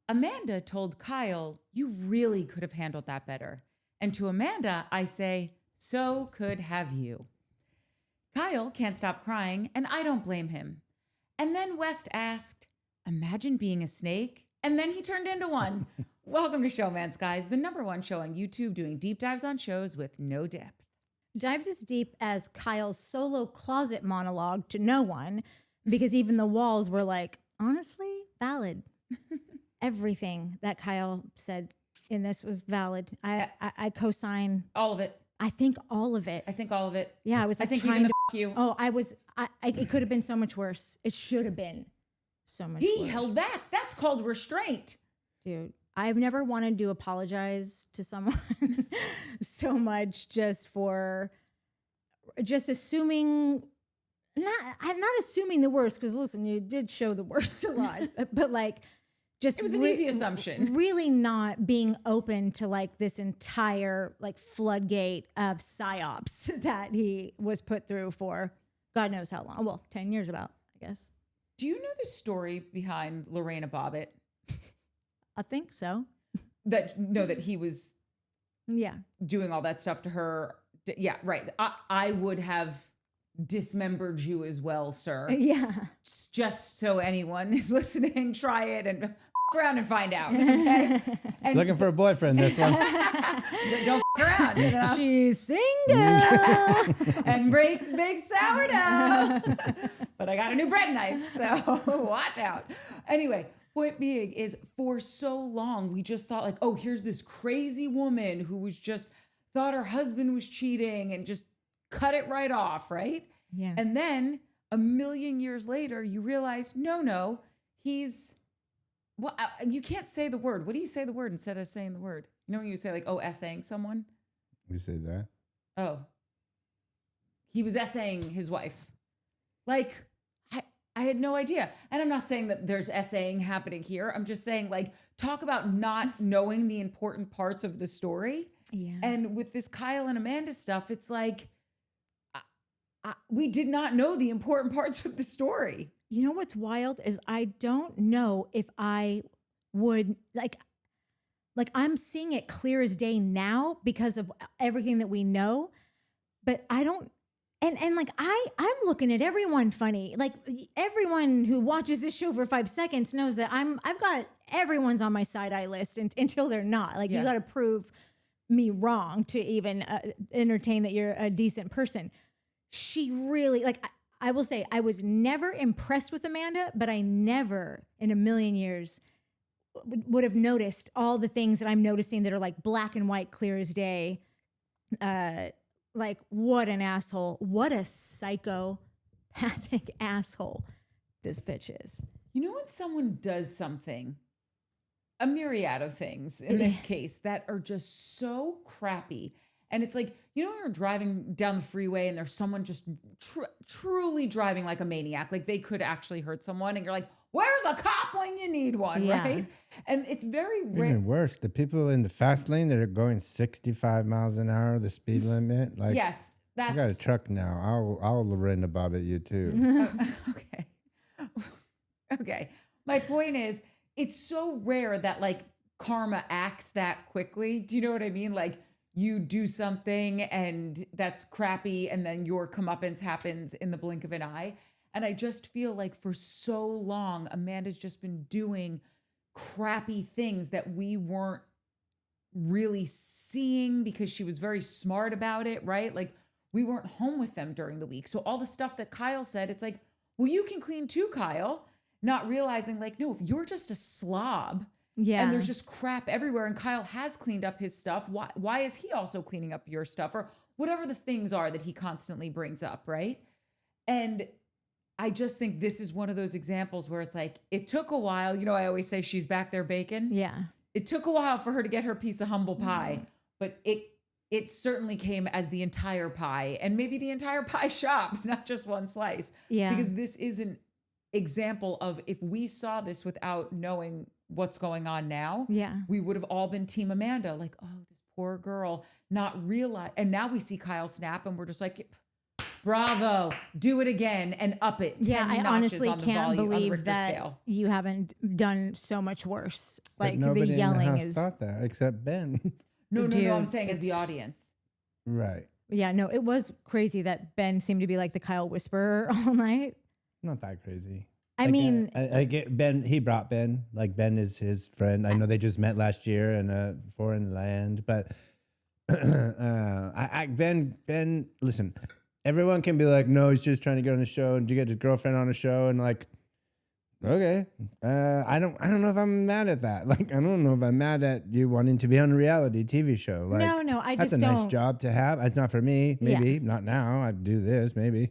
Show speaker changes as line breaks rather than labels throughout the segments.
Amanda told Kyle, you really could have handled that better. And to Amanda, I say, so could have you. Kyle can't stop crying, and I don't blame him. And then West asked, imagine being a snake? And then he turned into one. Welcome to Showmance, guys, the #1 show on YouTube doing deep dives on shows with no depth.
Dives as deep as Kyle's solo closet monologue to no one, because even the walls were like, honestly, valid. Everything that Kyle said in this was valid. I co-sign
all of it.
I think all of it.
I think all of it.
Yeah, I was like,
I think even the f you.
Oh, it could have been so much worse. It should have been so much worse.
He held back. That's called restraint.
Dude, I've never wanted to apologize to someone so much just assuming, I'm not assuming the worst, because listen, you did show the worst a lot, but like, just
it was an easy assumption.
Really not being open to like this entire like floodgate of psyops that he was put through for God knows how long. Well, 10 years about, I guess.
Do you know the story behind Lorena Bobbitt?
I think so.
That he was doing all that stuff to her. Yeah, right. I would have dismembered you as well, sir.
Yeah.
Just so anyone is listening, try it and f around and find out. Okay? And
looking for a boyfriend, this one.
don't f around. You know?
She's single.
And breaks big sourdough. But I got a new bread knife, so watch out. Anyway, point being is, for so long, we just thought like, oh, here's this crazy woman who was just thought her husband was cheating and just cut it right off, right?
Yeah.
And then a million years later, you realize, no, he's, well, you can't say the word. What do you say the word instead of saying the word? You know when you say like, oh, essaying someone?
You say that?
Oh. He was essaying his wife. Like, I had no idea. And I'm not saying that there's essaying happening here. I'm just saying, like, talk about not knowing the important parts of the story.
Yeah.
And with this Kyle and Amanda stuff, it's like, we did not know the important parts of the story.
You know what's wild is I don't know if I would like I'm seeing it clear as day now because of everything that we know, but I don't. And like I'm looking at everyone funny. Like everyone who watches this show for 5 seconds knows that I've got everyone's on my side eye list until they're not. Like you got to prove me wrong to even entertain that you're a decent person. She really, like, I will say, I was never impressed with Amanda, but I never in a million years would have noticed all the things that I'm noticing that are like black and white, clear as day. Like, what an asshole. What a psychopathic asshole this bitch is.
You know when someone does something, a myriad of things in this case, that are just so crappy. And it's like, you know, when you're driving down the freeway and there's someone just truly driving like a maniac, like they could actually hurt someone. And you're like, where's a cop when you need one, right? And it's very rare.
Even worse, the people in the fast lane that are going 65 miles an hour, the speed limit. Like,
yes, that's.
I got a truck now. I'll Lorena Bobbitt you too.
Okay. Okay. My point is, it's so rare that like karma acts that quickly. Do you know what I mean? Like, you do something and that's crappy, and then your comeuppance happens in the blink of an eye. And I just feel like for so long, Amanda's just been doing crappy things that we weren't really seeing because she was very smart about it, right? Like, we weren't home with them during the week. So all the stuff that Kyle said, it's like, well, you can clean too, Kyle. Not realizing like, no, if you're just a slob, and there's just crap everywhere, and Kyle has cleaned up his stuff, why is he also cleaning up your stuff? Or whatever the things are that he constantly brings up, right? And I just think this is one of those examples where it's like, it took a while. You know, I always say she's back there baking.
Yeah.
It took a while for her to get her piece of humble pie, but it certainly came as the entire pie, and maybe the entire pie shop, not just one slice.
Yeah.
Because this is an example of, if we saw this without knowing what's going on now, we would have all been Team Amanda, like, oh, this poor girl, not realize. And now we see Kyle snap and we're just like, bravo, do it again and up it 10
Yeah, I
notches
honestly
on the
can't
volume, on the
believe
Richter
that
scale.
you haven't done so much worse.
But
Like the
nobody
yelling
in the house
is
thought that except Ben.
No,
Dude,
I'm saying as the
it's-
audience.
Right.
Yeah, no, it was crazy that Ben seemed to be like the Kyle whisperer all night.
Not that crazy.
I
Like,
I
I get Ben. He brought Ben. Like Ben is his friend. I know they just met last year in a foreign land, but Ben. Listen, everyone can be like, no, he's just trying to get on a show and to get his girlfriend on a show, and like, okay, I don't know if I'm mad at that. Like, I don't know if I'm mad at you wanting to be on a reality TV show. Like,
no, I
that's
just
a nice
don't.
job to have. It's not for me. Maybe not now. I do this maybe,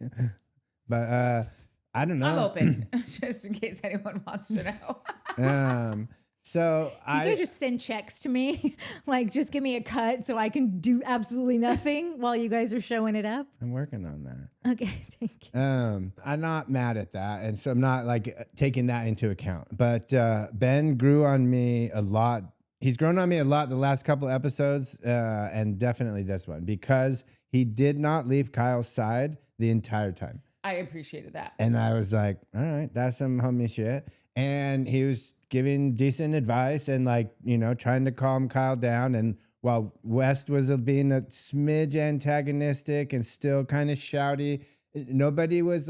but I don't know.
I'm open, just in case anyone wants to know.
So
You could just send checks to me, like just give me a cut so I can do absolutely nothing while you guys are showing it up.
I'm working on that.
Okay, thank you.
I'm not mad at that, and so I'm not like taking that into account. But Ben grew on me a lot. He's grown on me a lot the last couple episodes, and definitely this one because he did not leave Kyle's side the entire time.
I appreciated that.
And I was like, all right, that's some homie shit. And he was giving decent advice and like, you know, trying to calm Kyle down. And while West was being a smidge antagonistic and still kind of shouty, nobody was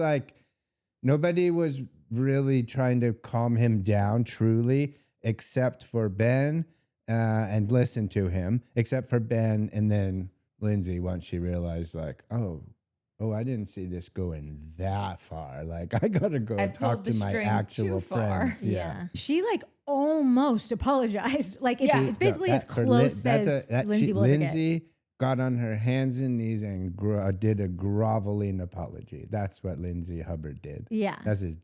really trying to calm him down truly, except for Ben and listen to him, except for Ben and then Lindsay once she realized like, oh, I didn't see this going that far. Like, I gotta go
I
talk
pulled the
to my
string
actual
too far.
friends.
Yeah. She like almost apologized. Like it's basically as close as Lindsay will ever get.
Lindsay got on her hands and knees and did a groveling apology. That's what Lindsay Hubbard did.
Yeah.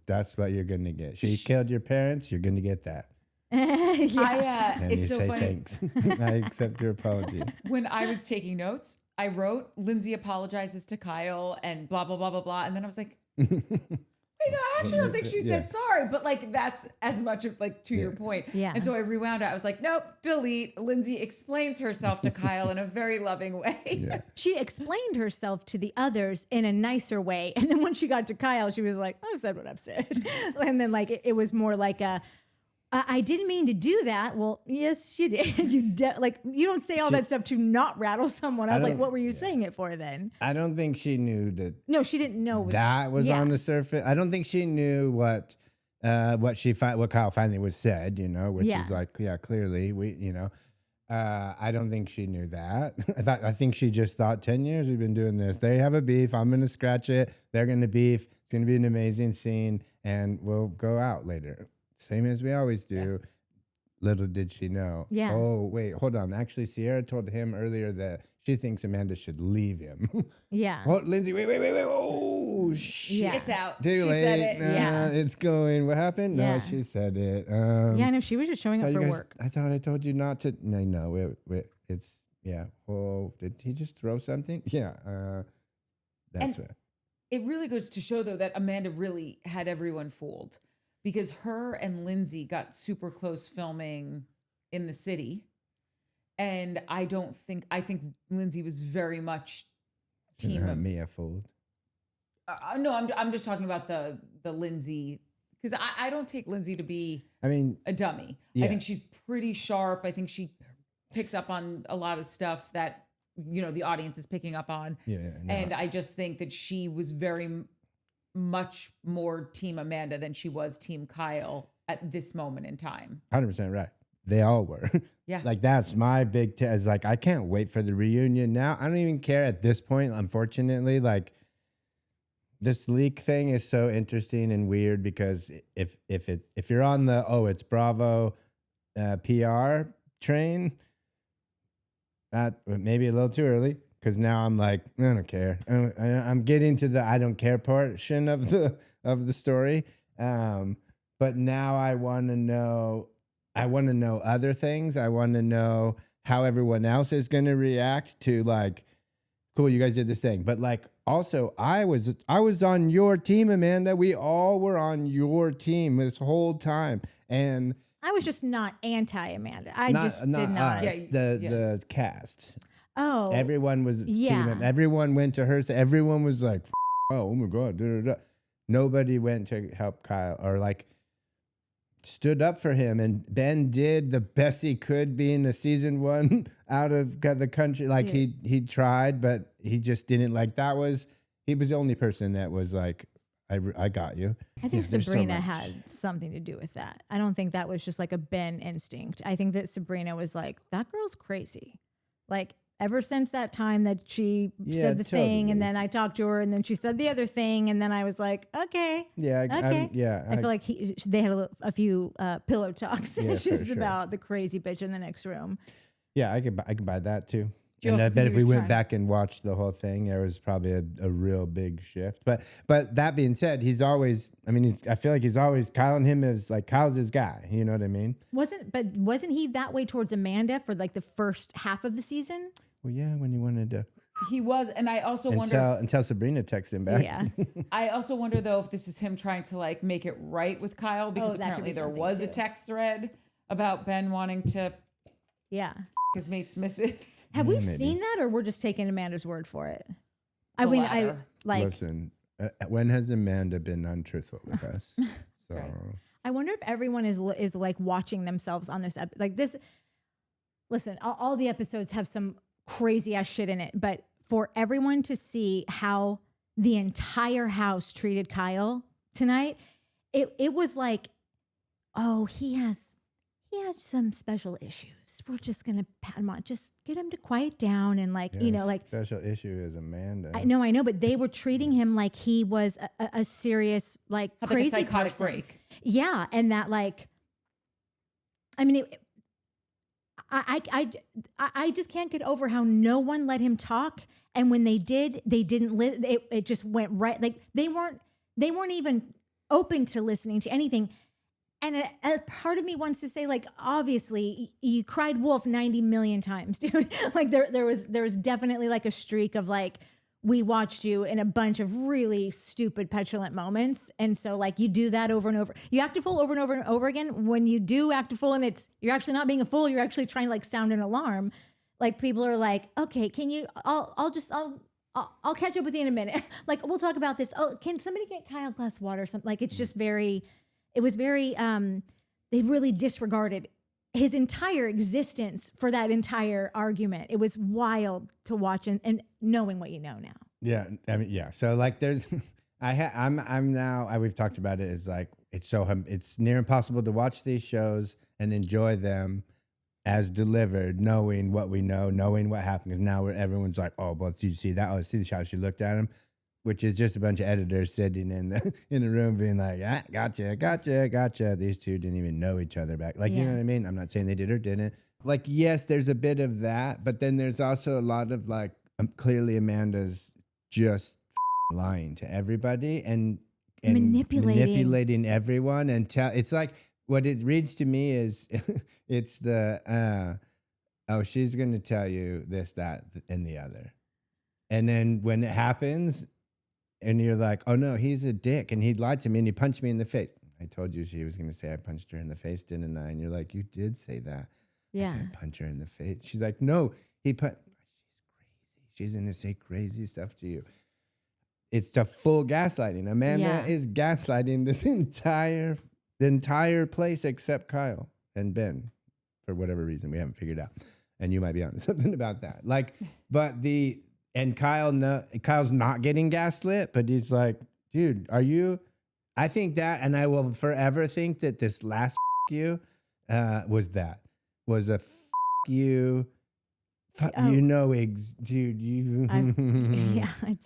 That's what you're gonna get. She killed your parents. You're gonna get that.
Yeah.
And
It's
you
so
say
funny.
thanks. I accept your apology.
When I was taking notes, I wrote Lindsay apologizes to Kyle and blah, blah, blah, blah, blah. And then I was like, wait, no, I actually don't think she said sorry. But like, that's as much of like to your point.
Yeah.
And so I rewound it. I was like, nope, delete. Lindsay explains herself to Kyle in a very loving way.
Yeah.
She explained herself to the others in a nicer way. And then when she got to Kyle, she was like, I've said what I've said. And then like, it was more like I didn't mean to do that. Well, yes, you did. You don't say all that stuff to not rattle someone up. Like, what were you saying it for then?
I don't think she knew that.
No, she didn't know
That was
yeah.
on the surface. I don't think she knew what Kyle finally was said, you know, which is like, yeah, clearly I don't think she knew that. I think she just thought 10 years we've been doing this. They have a beef. I'm going to scratch it. They're going to beef. It's going to be an amazing scene and we'll go out later. Same as we always do. Yeah. Little did she know.
Yeah.
Oh, wait, hold on. Actually, Ciara told him earlier that she thinks Amanda should leave him.
Yeah.
Oh, Lindsay, wait. Oh, shit.
Yeah.
It's out.
Too
She
late.
said it.
Yeah.
It's going. What happened? No,
Yeah.
she said it.
Yeah, no, she was just showing up for work.
I thought I told you not to. No, it's, yeah. Oh, did he just throw something? Yeah. That's
And
what.
It really goes to show, though, that Amanda really had everyone fooled because her and Lindsay got super close filming in the city. And I think Lindsay was very much team.
Mia fooled.
No, I'm just talking about the Lindsay, because I don't take Lindsay to be a dummy.
Yeah.
I think she's pretty sharp. I think she picks up on a lot of stuff that, you know, the audience is picking up on.
Yeah. No.
And I just think that she was very much more team Amanda than she was team Kyle at this moment in time.
100% right. They all were.
Yeah.
Like, that's my big is like, I can't wait for the reunion now. I don't even care at this point, unfortunately. Like, this leak thing is so interesting and weird because if you're on the, it's Bravo PR train, that maybe a little too early. Because now I'm like, I don't care. I'm getting to the I don't care portion of the story. But now I want to know. I want to know other things. I want to know how everyone else is going to react to like, cool, you guys did this thing. But like, also, I was on your team, Amanda. We all were on your team this whole time, and
I was just not anti-Amanda. I just did not.
Us, the cast.
Oh,
Everyone was
yeah.
team. Everyone went to her. So everyone was like, oh my God. Da, da, da. Nobody went to help Kyle or like stood up for him. And Ben did the best he could being the season 1 out of the country. Like he tried, but he just didn't like he was the only person that was like, I got you.
I think Sabrina had something to do with that. I don't think that was just like a Ben instinct. I think that Sabrina was like, that girl's crazy. Like ever since that time that she said the thing and then I talked to her and then she said the other thing and then I was like, okay.
Yeah.
Okay. I feel like they had a few pillow talks just about the crazy bitch in the next room.
Yeah, I could buy that too. And I bet if we went back and watched the whole thing, there was probably a real big shift. But that being said, he's always, I feel like he's always, Kyle and him is like, Kyle's his guy. You know what I mean?
Wasn't he that way towards Amanda for like the first half of the season?
Well, yeah, when he wanted to.
He was, and I also wonder
until Sabrina texted him back.
Yeah.
I also wonder though if this is him trying to like make it right with Kyle because apparently there was a text thread about Ben wanting to his mate's missus.
Have we seen that, or we're just taking Amanda's word for it?
Listen. When has Amanda been untruthful with us? So
Right.
I wonder if everyone is like watching themselves on this like this. Listen, all the episodes have some crazy ass shit in it, but for everyone to see how the entire house treated Kyle tonight, it was like, oh, he has some special issues. We're just gonna pat him on, just get him to quiet down and like, like
special issue is Amanda.
I know, but they were treating him like he was a serious, like crazy
like a psychotic
person.
break.
Yeah, and that like, I just can't get over how no one let him talk, and when they did, they didn't. It just went right. Like they weren't even open to listening to anything. And a part of me wants to say, like, obviously, you cried wolf 90 million times, dude. Like there was definitely like a streak of like, we watched you in a bunch of really stupid, petulant moments. And so like you do that over and over. You act a fool over and over and over again. When you do act a fool and you're actually not being a fool, you're actually trying to like sound an alarm. Like people are like, okay, can you, I'll catch up with you in a minute. Like we'll talk about this. Oh, can somebody get Kyle a glass of water or something? Like it's just it was very, they really disregarded his entire existence for that entire argument. It was wild to watch and knowing what you know now.
Yeah. Yeah. So like there's, I'm now, we've talked about it, is like, it's near impossible to watch these shows and enjoy them as delivered, knowing what we know, knowing what happened. Because now everyone's like, oh, well, did you see that? Oh, see how she looked at him? Which is just a bunch of editors sitting in the room being like, gotcha. These two didn't even know each other back. Like, you know what I mean? I'm not saying they did or didn't. Like, yes, there's a bit of that, but then there's also a lot of like, clearly Amanda's just lying to everybody and manipulating everyone. And it's like, what it reads to me is it's the, she's going to tell you this, that, and the other. And then when it happens, and you're like, oh no, he's a dick, and he lied to me, and he punched me in the face. I told you she was going to say I punched her in the face, didn't I? And you're like, you did say that.
Yeah.
I didn't punch her in the face. She's like, no, She's crazy. She's going to say crazy stuff to you. It's the full gaslighting. Amanda is gaslighting the entire place except Kyle and Ben, for whatever reason we haven't figured out. And you might be on something about that. Like, and Kyle's not getting gaslit, but he's like, dude, are you? I think that, and I will forever think that this last you was a you. Dude, you.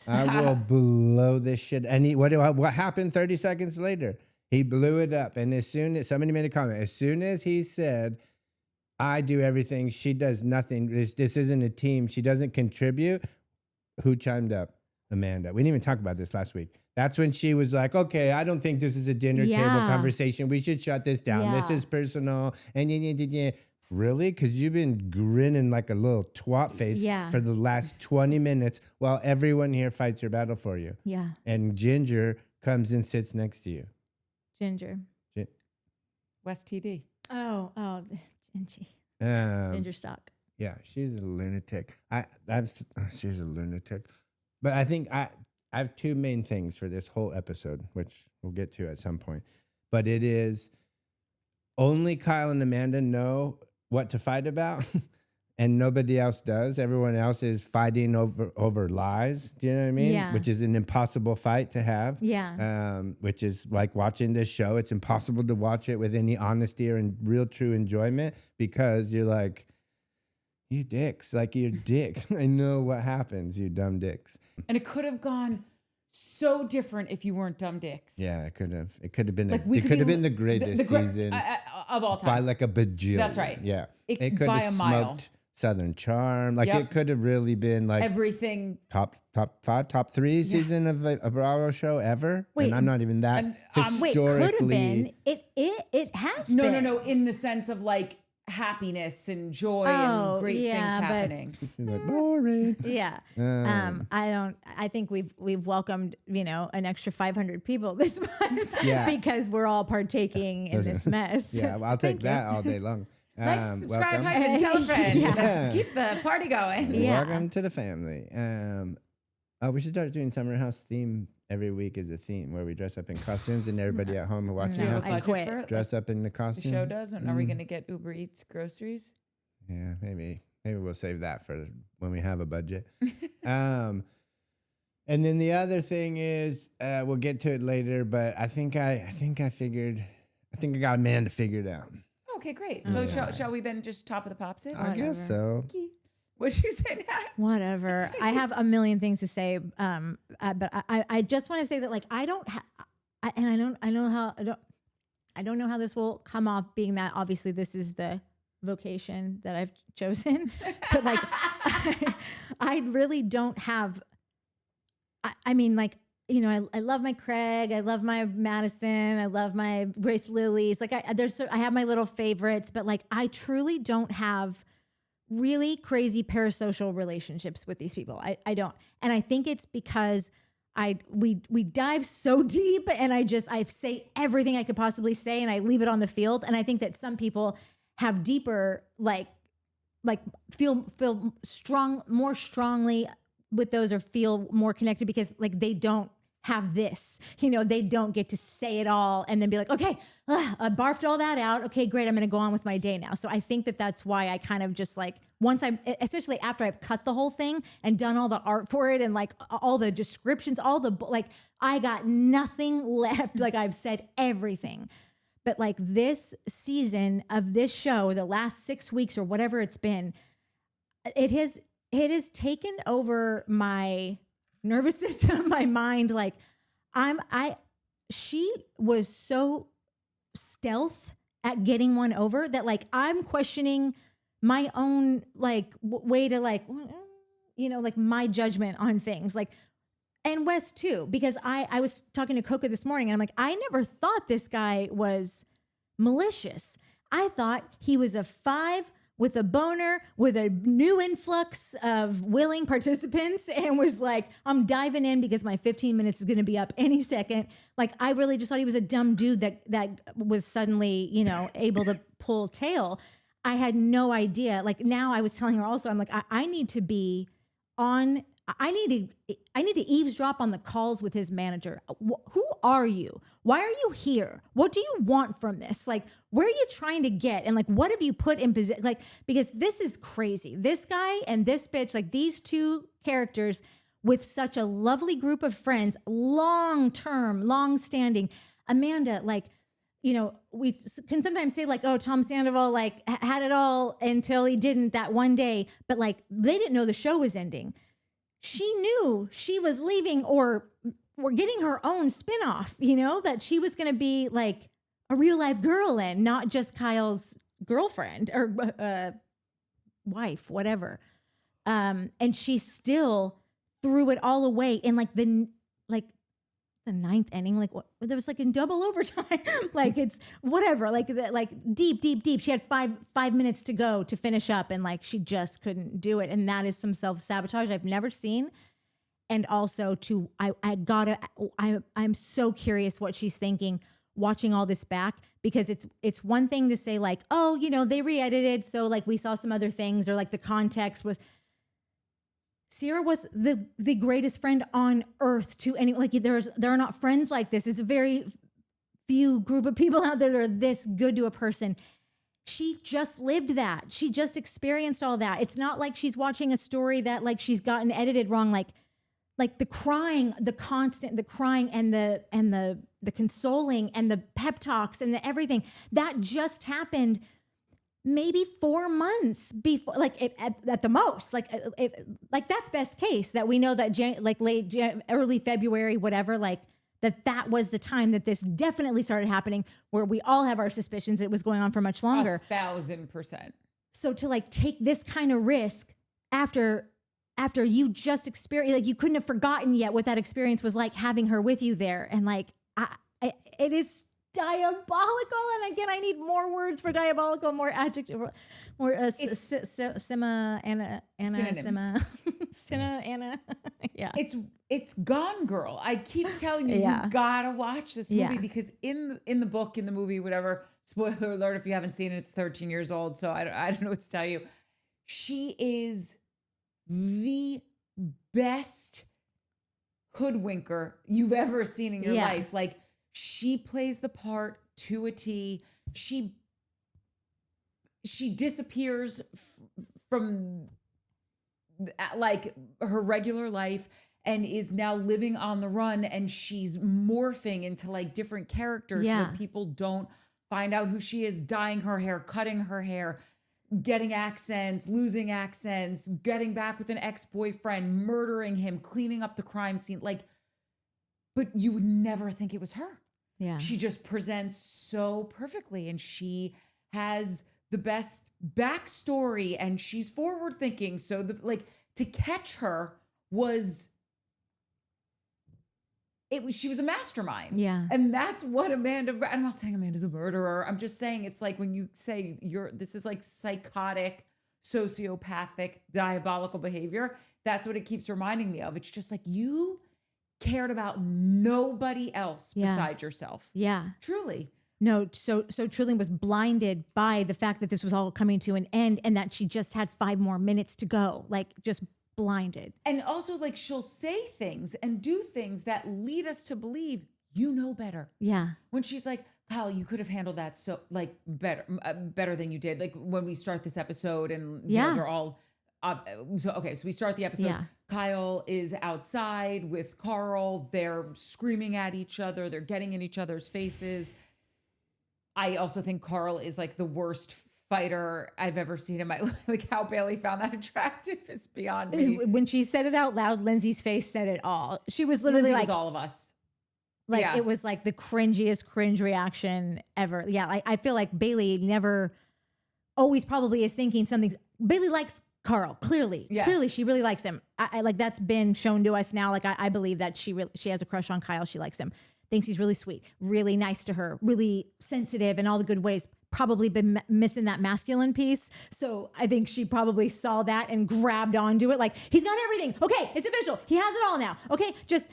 I will blow this shit. And what happened 30 seconds later? He blew it up. And as soon as somebody made a comment, as soon as he said, I do everything, she does nothing. This isn't a team. She doesn't contribute. Who chimed up? Amanda. We didn't even talk about this last week. That's when she was like, okay, I don't think this is a dinner table conversation. We should shut this down. This is personal. And really? Because you've been grinning like a little twat face for the last 20 minutes while everyone here fights your battle for you.
Yeah.
And Ginger comes and sits next to you.
Ginger.
West TD.
Oh, Ginger. Ginger stock.
Yeah, she's a lunatic. She's a lunatic. But I think I have two main things for this whole episode, which we'll get to at some point. But it is only Kyle and Amanda know what to fight about, and nobody else does. Everyone else is fighting over lies. Do you know what I mean?
Yeah.
Which is an impossible fight to have.
Yeah.
Which is like watching this show. It's impossible to watch it with any honesty or real true enjoyment because you're like, you dicks, like you're dicks. I know what happens, you dumb dicks.
And it could have gone so different if you weren't dumb dicks.
Yeah, it could have. It could have been.
Like,
It could have been the greatest season
of all time
by like a bajillion.
That's right.
Yeah,
It-
could
by
have
a mile.
smoked Southern Charm. Like
Yep.
it could have really been like
everything.
top 5, top 3 season of a Bravo show ever.
Wait,
and I'm not even that
and,
Wait,
historically.
could have been. It has been.
No. In the sense of like happiness and joy
Oh,
and great
yeah,
things
but-
happening.
She's like boring.
Yeah. I think we've welcomed, an extra 500 people this month
Yeah.
because we're all partaking in this mess.
Yeah, well, I'll take
Thank
that
you.
all day long.
Like, subscribe,
welcome.
hype, and tell a friend.
Yeah.
Let's keep the party going.
Yeah.
Welcome to the family. We should start doing Summer House theme every week as a theme where we dress up in costumes and everybody at home watching
No,
us
I
Budget
quit.
for it,
dress up in the
like
costume.
the show does. And are we going to get Uber Eats groceries?
Yeah, maybe we'll save that for when we have a budget. And then the other thing is, we'll get to it later, but I think I got Amanda figured out.
Okay, great. So shall we then just top of the pops it?
I guess so.
What'd you say, Nat?
Whatever. I have a million things to say, but I just want to say that like I don't know how this will come off, being that obviously this is the vocation that I've chosen, but like I really don't have. I mean, like, I love my Craig, I love my Madison, I love my Grace Lilies. Like I have my little favorites, but like I truly don't have really crazy parasocial relationships with these people. I don't. And I think it's because we dive so deep and I say everything I could possibly say and I leave it on the field. And I think that some people have deeper, like feel more strongly with those or feel more connected because like they don't have this, they don't get to say it all and then be like, okay, I barfed all that out. Okay, great. I'm going to go on with my day now. So I think that that's why I kind of just like, especially after I've cut the whole thing and done all the art for it and like all the descriptions, I got nothing left. Like I've said everything. But like this season of this show, the last 6 weeks or whatever it's been, it has taken over my nervous system, my mind. Like she was so stealth at getting one over that like I'm questioning my own like way to like, like my judgment on things like, and Wes too, because I was talking to Coca this morning and I'm like, I never thought this guy was malicious. I thought he was a 5 with a boner, with a new influx of willing participants and was like, I'm diving in because my 15 minutes is going to be up any second. Like, I really just thought he was a dumb dude that was suddenly, able to pull tail. I had no idea. Like now I was telling her also, I'm like, I need to be on, I need to eavesdrop on the calls with his manager. Who are you? Why are you here? What do you want from this? Like, where are you trying to get? And like, what have you put in position? Like, because this is crazy. This guy and this bitch, like these two characters with such a lovely group of friends, long-term, long-standing. Amanda, like, we can sometimes say like, oh, Tom Sandoval like had it all until he didn't that one day. But like, they didn't know the show was ending. She knew she was leaving or getting her own spinoff, that she was going to be like a real life girl and not just Kyle's girlfriend or wife, whatever. And she still threw it all away in like the ninth inning, like what there was like in double overtime, like it's whatever, like deep. She had five minutes to go to finish up, and like she just couldn't do it, and that is some self-sabotage I've never seen. And also, I'm so curious what she's thinking watching all this back, because it's one thing to say like, oh, they re-edited, so like we saw some other things, or like the context was. Ciara was the greatest friend on earth to anyone. Like there are not friends like this. It's a very few group of people out there that are this good to a person. She just lived that. She just experienced all that. It's not like she's watching a story that like she's gotten edited wrong. Like the crying, the constant, the crying and the consoling and the pep talks and the everything that just happened maybe 4 months before, like at the most, like that's best case that we know that early February, whatever, like that was the time that this definitely started happening, where we all have our suspicions it was going on for much longer.
1,000%.
So to like take this kind of risk after you just experienced, like you couldn't have forgotten yet what that experience was like having her with you there. And like, it is diabolical. And again, I need more words for diabolical, more adjective, more yeah.
It's Gone Girl. I keep telling you, you gotta watch this movie because in the book, in the movie, whatever, spoiler alert, if you haven't seen it, it's 13 years old. So I don't know what to tell you. She is the best hoodwinker you've ever seen in your life. Like, she plays the part to a T. She disappears from like her regular life and is now living on the run, and she's morphing into like different characters so that people don't find out who she is, dyeing her hair, cutting her hair, getting accents, losing accents, getting back with an ex-boyfriend, murdering him, cleaning up the crime scene. Like, but you would never think it was her.
Yeah.
She just presents so perfectly, and she has the best backstory, and she's forward thinking. So to catch her she was a mastermind.
Yeah.
And that's what I'm not saying Amanda's a murderer. I'm just saying it's like when you say this is like psychotic, sociopathic, diabolical behavior. That's what it keeps reminding me of. It's just like you cared about nobody else besides yourself.
Yeah.
Truly.
No, so truly was blinded by the fact that this was all coming to an end and that she just had 5 more minutes to go. Like, just blinded.
And also, like, she'll say things and do things that lead us to believe you know better.
Yeah.
When she's like, Kyle, you could have handled that so like better than you did. Like when we start this episode and you know, they're all so we start the episode.
Yeah.
Kyle is outside with Carl. They're screaming at each other. They're getting in each other's faces. I also think Carl is like the worst fighter I've ever seen in my life. Like how Bailey found that attractive is beyond me.
When she said it out loud, Lindsay's face said it all. She was literally
Lindsay
like
was all of us.
Like it was like the cringiest cringe reaction ever. Yeah, I feel like Bailey never always probably is thinking something. Bailey likes Carl, clearly.
Yes.
Clearly she really likes him. I like that's been shown to us now. Like I believe that she has a crush on Kyle. She likes him. Thinks he's really sweet, really nice to her, really sensitive in all the good ways. Probably been missing that masculine piece. So I think she probably saw that and grabbed onto it. Like, he's got everything. Okay, it's official. He has it all now. Okay, that's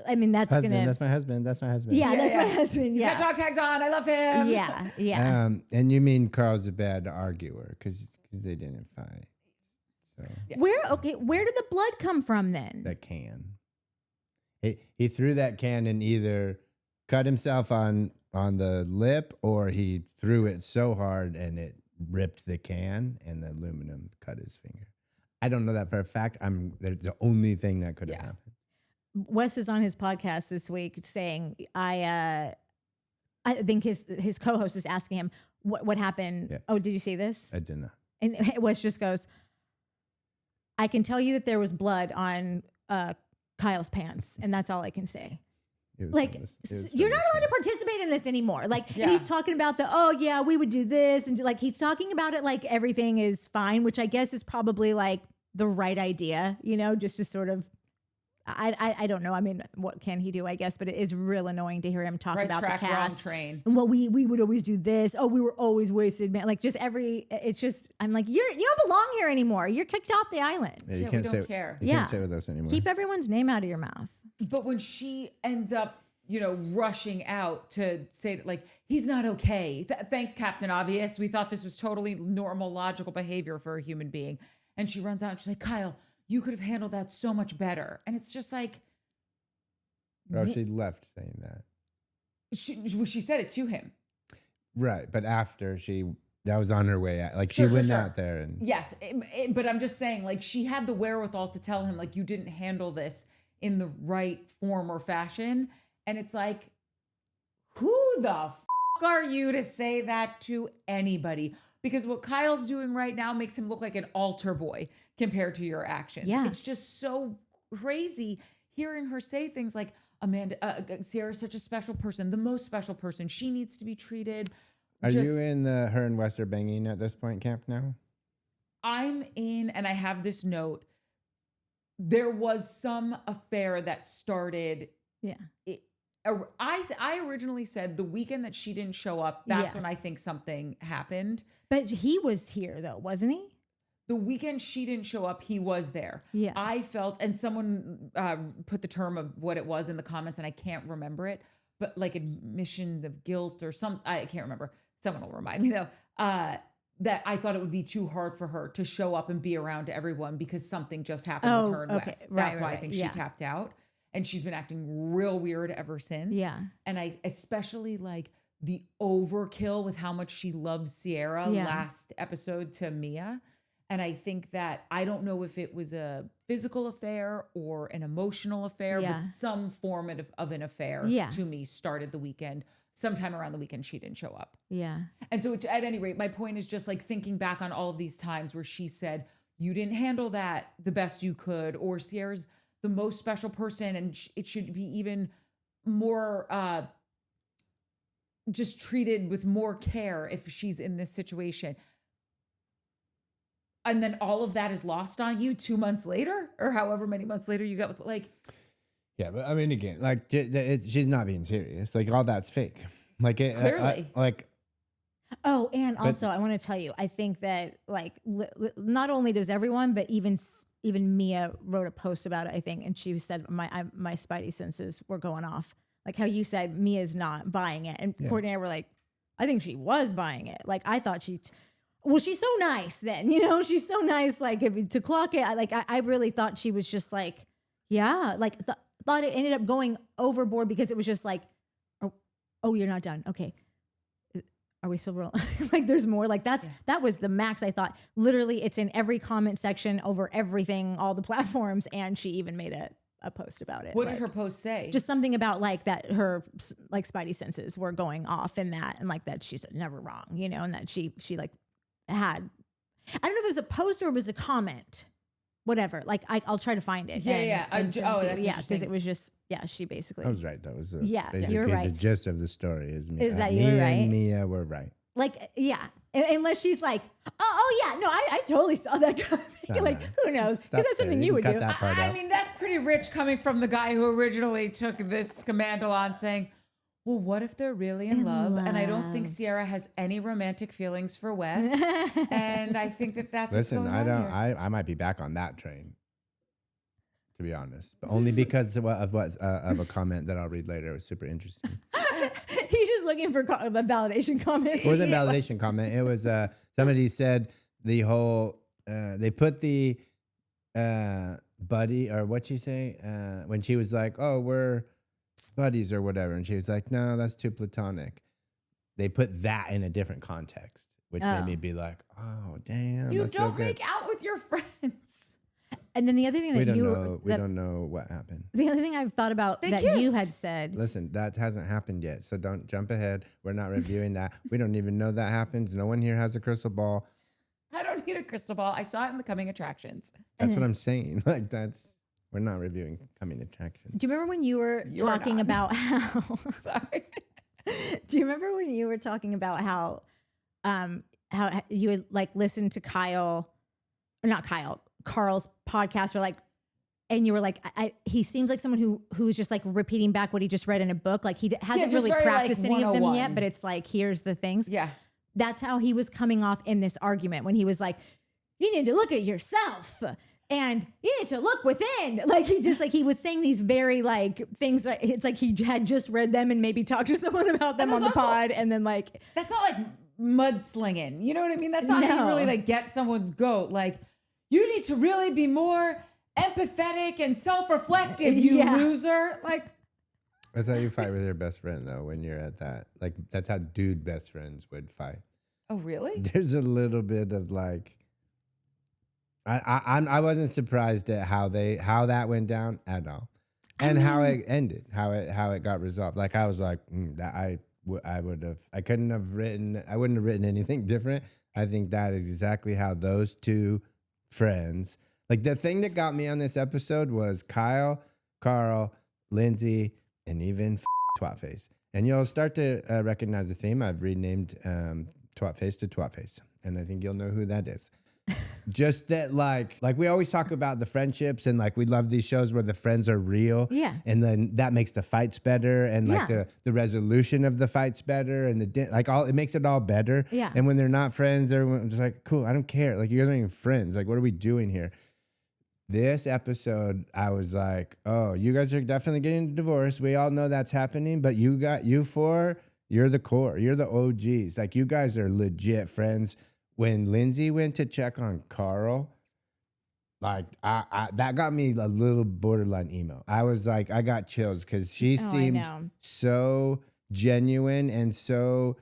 husband,
gonna.
That's my husband. That's my husband.
Yeah, that's my husband.
He's
Yeah.
got dog tags on. I love him.
Yeah, yeah.
And you mean Carl's a bad arguer because they didn't fight. So
Yes.
Where did the blood come from then?
the can. He threw that can and either cut himself on the lip or he threw it so hard and it ripped the can and the aluminum cut his finger. I don't know that for a fact. There's the only thing that could have happened.
Wes is on his podcast this week saying, I think his co-host is asking him what happened. Yeah. Oh, did you see this?
I did not.
And Wes just goes, I can tell you that there was blood on Kyle's pants, and that's all I can say. Like, you're not allowed to participate in this anymore. Like, and he's talking about we would do this. And like, he's talking about it like everything is fine, which I guess is probably like the right idea, just to sort of, I don't know. I mean, what can he do, I guess, but it is real annoying to hear him talk about
track,
the cast.
wrong train.
And we would always do this. Oh, we were always wasted, man. Like I'm like, you don't belong here anymore. You're kicked off the island.
Yeah,
we don't care.
You can't stay with us anymore.
Keep everyone's name out of your mouth.
But when she ends up, rushing out to say like, he's not okay. Thanks, Captain Obvious. We thought this was totally normal, logical behavior for a human being. And she runs out and she's like, Kyle, you could have handled that so much better. And it's just like,
Oh, she left saying that.
she said it to him.
Right. But after that was on her way out. Like she went out there and.
Yes. But I'm just saying, like, she had the wherewithal to tell him, like, you didn't handle this in the right form or fashion. And it's like, who the f are you to say that to anybody? Because what Kyle's doing right now makes him look like an altar boy compared to your actions.
Yeah.
It's just so crazy hearing her say things like, Ciara's such a special person, the most special person. She needs to be treated.
Are you in the her and Wes are banging at this point camp now?
I'm in, and I have this note. There was some affair that started.
Yeah.
I originally said the weekend that she didn't show up, that's when I think something happened.
But he was here though, wasn't he?
The weekend she didn't show up, he was there.
Yeah.
I felt, and someone put the term of what it was in the comments, and I can't remember it, but like admission of guilt or something. I can't remember. Someone will remind me though. That I thought it would be too hard for her to show up and be around everyone because something just happened with her and Wes. That's why I think she tapped out. And she's been acting real weird ever since.
Yeah.
And I especially like the overkill with how much she loves Ciara last episode to Mia. And I think that, I don't know if it was a physical affair or an emotional affair, but some form of an affair to me started the weekend. Sometime around the weekend, she didn't show up.
Yeah.
And so at any rate, my point is just like thinking back on all of these times where she said, you didn't handle that the best you could, or Ciara's the most special person and it should be even more just treated with more care if she's in this situation. And then all of that is lost on you 2 months later or however many months later you got with like.
Yeah, but I mean, again, like she's not being serious. Like all that's fake. Like it,
clearly.
Oh, and also I want to tell you, I think that like not only does everyone, but even Mia wrote a post about it, I think, and she said my spidey senses were going off. Like how you said Mia's not buying it, and Courtney and I were like, I think she was buying it. Like I thought well, she's so nice then, she's so nice. Like to clock it, I really thought she was just like, like thought it ended up going overboard because it was just like, oh, you're not done. Okay. Are we still rolling? Like there's more. Like that was the max. I thought literally it's in every comment section over everything, all the platforms. And she even made a post about it.
What did her post say?
Just something about like that her like spidey senses were going off in that, and like that she's never wrong, and that she like had, I don't know if it was a post or it was a comment, whatever. Like I'll try to find it. Because it was just, she basically.
I was right. That was
basically you're right.
The gist of the story is me.
Is that you were right?
And Mia were right.
Like, unless she's like, I totally saw that coming. Like, who knows? Because that's something you would do.
I mean, that's pretty rich coming from the guy who originally took this scandal on saying, well, what if they're really in love? And I don't think Ciara has any romantic feelings for Wes. And I think that's what's going on here.
I might be back on that train, to be honest, but only because of a comment that I'll read later. It was super interesting.
He's just looking for a validation comment.
It wasn't a validation comment. It was somebody said the whole they put the buddy, or what'd she say when she was like, oh, we're buddies or whatever, and she was like, no, that's too platonic. They put that in a different context, which made me be like, oh damn,
you don't make out with your friends.
And then the other thing that
we don't know what happened.
The other thing I've thought about that you had said.
Listen, that hasn't happened yet, so don't jump ahead. We're not reviewing that. We don't even know that happens. No one here has a crystal ball.
I don't need a crystal ball. I saw it in the coming attractions.
That's what I'm saying. Like we're not reviewing coming attractions.
Do you remember when you were talking about how?
Sorry.
Do you remember when you were talking about how you would like listen to Carl's podcast, or like, and you were like, he seems like someone who's just like repeating back what he just read in a book. Like he hasn't really practiced any of them yet, but it's like, here's the things.
Yeah.
That's how he was coming off in this argument when he was like, you need to look at yourself and you need to look within. Like he was saying these very like things that it's like he had just read them and maybe talked to someone about them on the pod. And then like,
that's not like mudslinging. You know what I mean? That's not how you really like get someone's goat. Like, you need to really be more empathetic and self-reflective, you loser. Like,
That's how you fight with your best friend, though, when you're at that. Like, that's how dude best friends would fight.
oh, really?
There's a little bit of like, I wasn't surprised at how that went down at all, and how it ended, how it got resolved. Like, I was like, I wouldn't have written anything different. I think that is exactly how those two friends. Like, the thing that got me on this episode was Kyle, Carl, Lindsay, and even Twatface. And you'll start to recognize the theme. I've renamed Twatface to Twatface, and I think you'll know who that is. Just that, like we always talk about the friendships, and like we love these shows where the friends are real.
Yeah.
And then that makes the fights better, and like the resolution of the fights better, and it makes it all better.
Yeah.
And when they're not friends, everyone's just like, cool, I don't care. Like, you guys aren't even friends. Like, what are we doing here? This episode, I was like, oh, you guys are definitely getting divorced. We all know that's happening, but you four, you're the core. You're the OGs. Like, you guys are legit friends. When Lindsay went to check on Carl, like, that got me a little borderline emo. I was like, I got chills because she seemed so genuine and so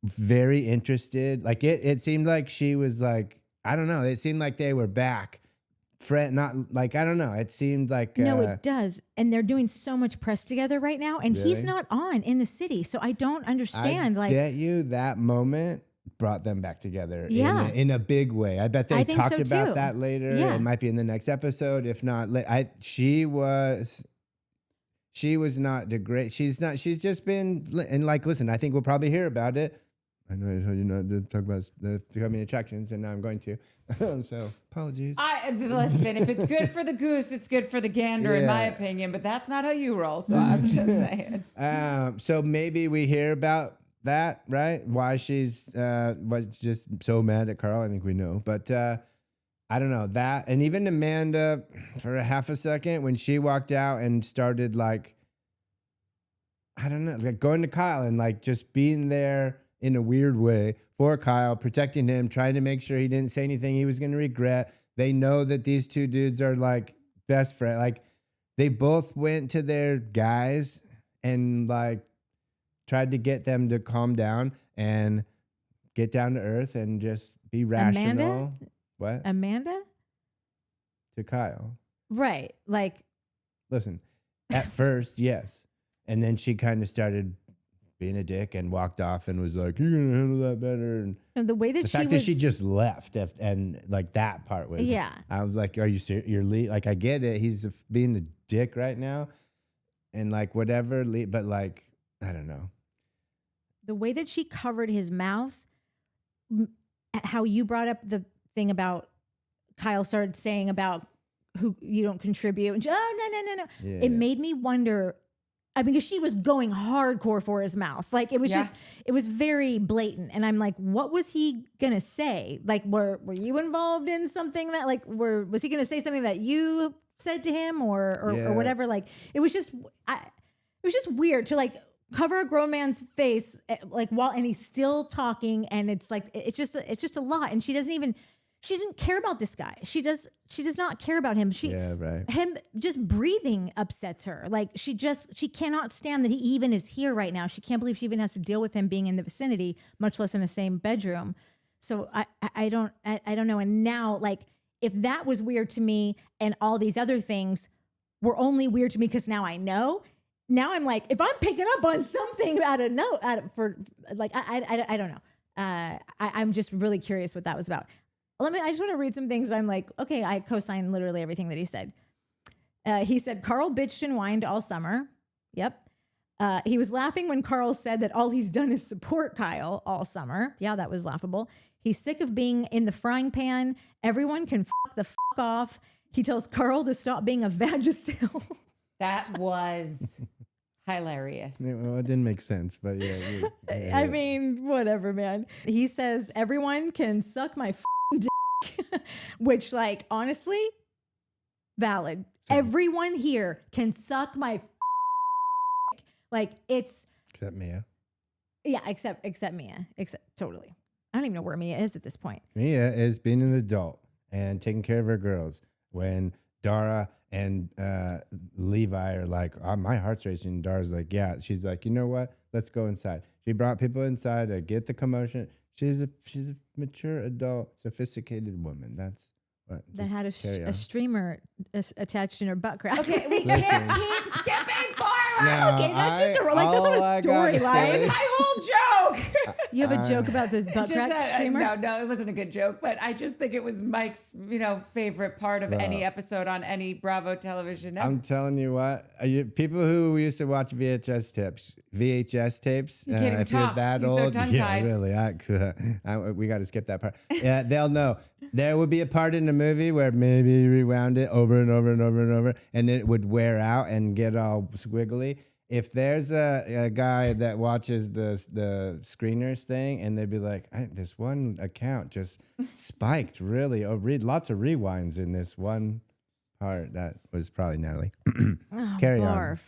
very interested. Like, it seemed like she was like, I don't know. It seemed like they were back. Not like, I don't know. It seemed like
no, it does, and they're doing so much press together right now, and he's not on in the city, so I don't understand.
I get you. That moment brought them back together in a big way. I bet they talked about that later.
Yeah.
It might be in the next episode. If not, she was not the great. She's just been, and like, listen, I think we'll probably hear about it. I know I told you not to talk about the becoming attractions, and now I'm going to. So apologies.
Listen, if it's good for the goose, it's good for the gander, in my opinion. But that's not how you roll. So I'm just saying.
So maybe we hear about that, right? Why she's was just so mad at Carl. I think we know, but I don't know that. And even Amanda, for a half a second, when she walked out and started, like, I don't know, like going to Kyle and like just being there in a weird way for Kyle, protecting him, trying to make sure he didn't say anything he was going to regret. They know that these two dudes are like best friends. Like, they both went to their guys and like tried to get them to calm down and get down to earth and just be rational.
Amanda?
To Kyle.
Right. Like,
listen, at first, yes. And then she kind of started being a dick and walked off and was like, you're going to handle that better. And
the way that
the fact that she just left, and like that part was, I was like, are you serious? You're like, I get it. He's being a dick right now and like whatever, but like, I don't know.
The way that she covered his mouth, how you brought up the thing about Kyle started saying about who you don't contribute. And she, no.
Yeah,
it made me wonder. I mean, because she was going hardcore for his mouth. Like, it was just, it was very blatant. And I'm like, what was he going to say? Like, were you involved in something that, like, was he going to say something that you said to him or whatever? Like, it was just weird to like cover a grown man's face, like, and he's still talking. And it's like, it's just a lot. And she didn't care about this guy. She does not care about him. Him just breathing upsets her. Like, she cannot stand that he even is here right now. She can't believe she even has to deal with him being in the vicinity, much less in the same bedroom. So I don't know. And now, like, if that was weird to me and all these other things were only weird to me because now I know, now I'm like, if I'm picking up on something I don't know. I'm just really curious what that was about. I just want to read some things. I'm like, okay, I co-sign literally everything that he said. He said, Carl bitched and whined all summer. Yep. He was laughing when Carl said that all he's done is support Kyle all summer. Yeah, that was laughable. He's sick of being in the frying pan. Everyone can fuck the fuck off. He tells Carl to stop being a Vagisil.
That was hilarious.
Well, it didn't make sense, but yeah.
I mean, whatever, man. He says, everyone can suck my dick, which, like, honestly, valid. Everyone here can suck my dick. Like, it's
except Mia.
Yeah, except Mia. Totally. I don't even know where Mia is at this point.
Mia is being an adult and taking care of her girls when Dara and Levi are like, oh, my heart's racing. And Dara's like, yeah. She's like, you know what? Let's go inside. She brought people inside to get the commotion. She's a mature, adult, sophisticated woman. That's what.
That had a streamer attached in her butt crack.
Okay, we can't keep skipping forward.
No,
Okay, that's just that's not a storyline.
That was my whole joke.
You have a joke about the butt crack streamer?
No, it wasn't a good joke, but I just think it was Mike's, favorite part of any episode on any Bravo television network.
I'm telling you what, people who used to watch VHS tapes,
You can't even
if you're
talk.
that
He's so
old,
tongue-tied.
really, we got to skip that part. Yeah, they'll know. There would be a part in the movie where maybe you rewound it over and over and over and over, and it would wear out and get all squiggly. If there's a guy that watches the screeners thing and they'd be like, this one account just spiked really, read lots of rewinds in this one part. That was probably Natalie. Carry on.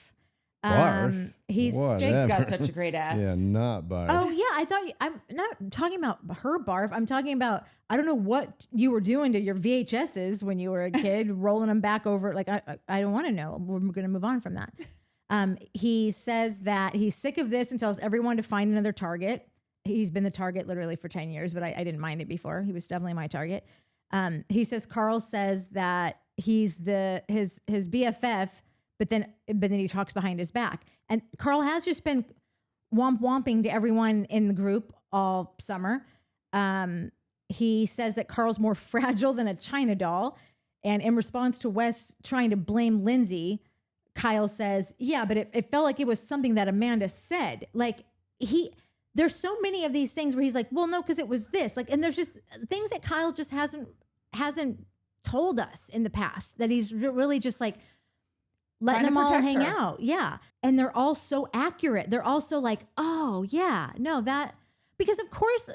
Barf.
He's
She's got such a great ass.
Yeah, not barf.
Oh yeah, I'm not talking about her barf. I'm talking about, I don't know what you were doing to your VHSs when you were a kid, rolling them back over. Like I don't want to know. We're going to move on from that. He says that he's sick of this and tells everyone to find another target. He's been the target literally for 10 years, but I didn't mind it before. He was definitely my target. He says Carl says that he's his BFF, but then he talks behind his back. And Carl has just been womping to everyone in the group all summer. He says that Carl's more fragile than a China doll. And in response to Wes trying to blame Lindsay, Kyle says, yeah, but it felt like it was something that Amanda said. Like there's so many of these things where he's like, well, no, because it was this. Like, and there's just things that Kyle just hasn't told us in the past, that he's really just like letting them all hang out. Yeah. And they're all so accurate. They're also like, oh yeah, no, because of course,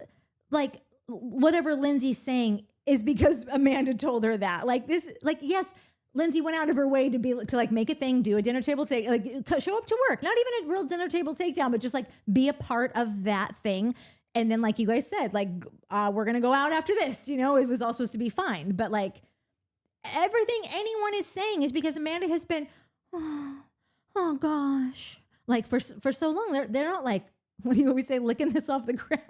like whatever Lindsay's saying is because Amanda told her that. Like this, like, yes, Lindsay went out of her way to like make a thing, do a dinner table take, like show up to work, not even a real dinner table takedown, but just like be a part of that thing. And then like you guys said, like, we're going to go out after this, it was all supposed to be fine. But like everything anyone is saying is because Amanda has been, oh gosh, like for so long, they're not like, what do you always say, licking this off the grass?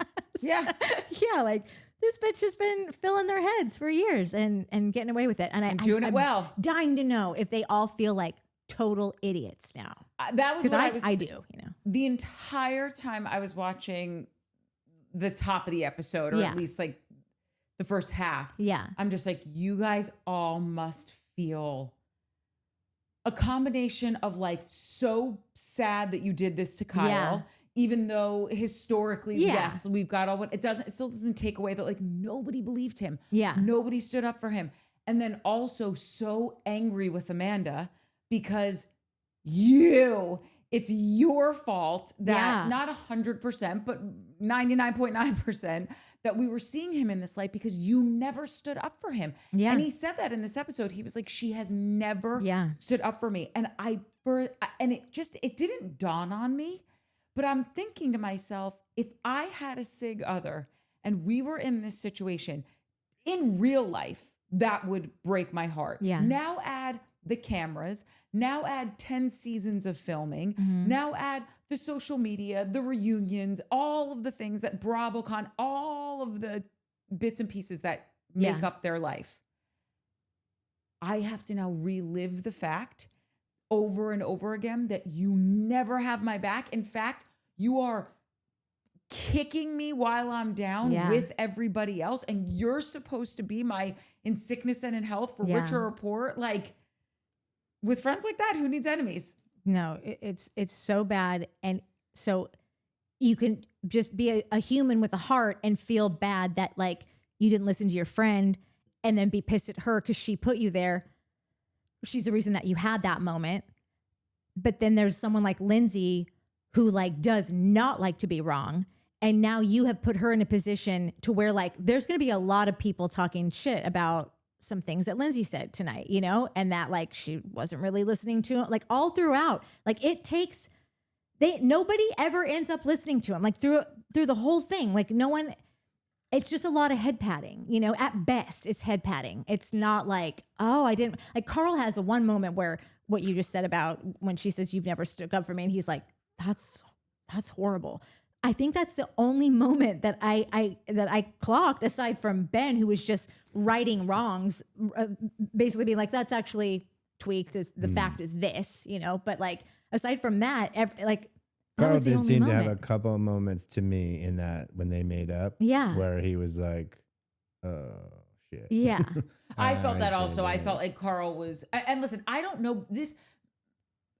Yeah.
Yeah. Like, this bitch has been filling their heads for years and getting away with it. And I'm
doing it well.
Dying to know if they all feel like total idiots now.
That was what
I do.
The entire time I was watching the top of the episode, or at least like the first half.
Yeah.
I'm just like, you guys all must feel a combination of like so sad that you did this to Kyle.
Yeah.
Even though historically, yes, we've got all what it still doesn't take away that like nobody believed him.
Yeah.
Nobody stood up for him. And then also so angry with Amanda because it's your fault that not 100%, but 99.9% that we were seeing him in this light because you never stood up for him.
Yeah.
And he said that in this episode. He was like, she has never stood up for me. And it didn't dawn on me. But I'm thinking to myself, if I had a sig other and we were in this situation in real life, that would break my heart.
Yeah.
Now add the cameras, now add 10 seasons of filming, now add the social media, the reunions, all of the things that BravoCon, all of the bits and pieces that make up their life. I have to now relive the fact over and over again that you never have my back. In fact, you are kicking me while I'm down with everybody else. And you're supposed to be my in sickness and in health for richer or poor. Like with friends like that, who needs enemies?
No, it's so bad. And so you can just be a human with a heart and feel bad that like you didn't listen to your friend and then be pissed at her because she put you there. She's the reason that you had that moment. But then there's someone like Lindsay who like does not like to be wrong. And now you have put her in a position to where like, there's going to be a lot of people talking shit about some things that Lindsay said tonight, and that like, she wasn't really listening to him, like all throughout, like nobody ever ends up listening to him, like through the whole thing. Like no one, it's just a lot of head patting, you know, at best it's head patting. It's not like, oh, I didn't like Carl has a one moment where what you just said about when she says you've never stuck up for me. And he's like, that's horrible. I think that's the only moment that I clocked aside from Ben, who was just righting wrongs, basically being like, that's actually tweaked. The fact is this, you know, but like, aside from that,
Carl did seem to have a
moment.
couple of moments to me in that when they made up.
Yeah.
Where he was like, oh, shit.
Yeah.
I felt that also.
didn't.
I felt like Carl was, and listen, I don't know this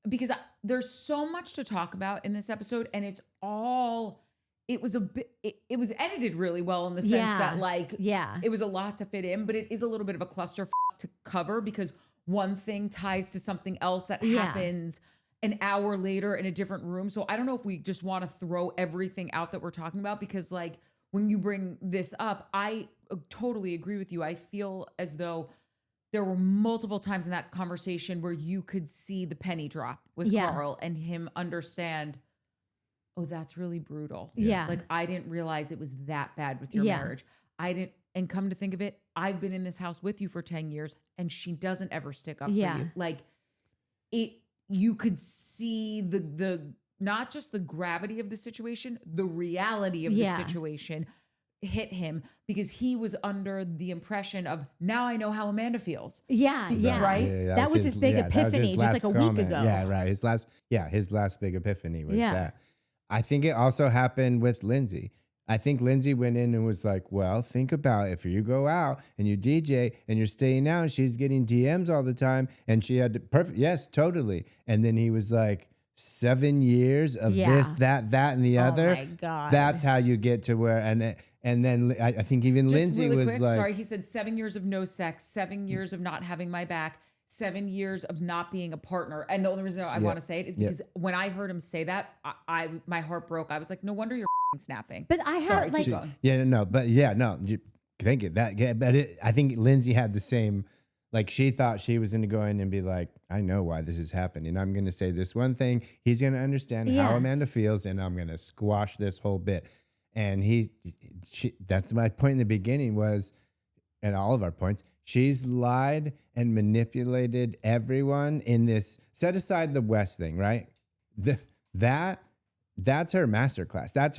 because there's so much to talk about in this episode, and it was a bit, it was edited really well in the sense that like, it was a lot to fit in, but it is a little bit of a cluster to cover because one thing ties to something else that happens an hour later in a different room. So I don't know if we just want to throw everything out that we're talking about because like when you bring this up, I totally agree with you. I feel as though there were multiple times in that conversation where you could see the penny drop with Carl and him understand, oh, that's really brutal.
Yeah.
Like I didn't realize it was that bad with your marriage. And come to think of it, I've been in this house with you for 10 years and she doesn't ever stick up for you. Like you could see the not just the gravity of the situation, the reality of the situation hit him because he was under the impression of now I know how Amanda feels.
Yeah.
Right?
Yeah,
that was his big epiphany just like a week ago.
Yeah, right. His last big epiphany was that. I think it also happened with Lindsay. I think Lindsay went in and was like, well, think about if you go out and you DJ and you're staying out and she's getting DMs all the time and she had yes, totally. And then he was like, 7 years of this, that, and the other.
Oh my God.
That's how you get to where, and then I think even
Just
Lindsay
really
was
quick,
like,
sorry, he said 7 years of no sex, 7 years of not having my back, 7 years of not being a partner. And the only reason I want to say it is because when I heard him say that, my heart broke. I was like, no wonder you're snapping.
But I have like,
you think it that, but I think Lindsay had the same, like she thought she was going to go in and be like, I know why this is happening. I'm going to say this one thing. He's going to understand how Amanda feels and I'm going to squash this whole bit. And that's my point in the beginning was, and all of our points, she's lied and manipulated everyone in this, set aside the West thing, right? That's her masterclass. That's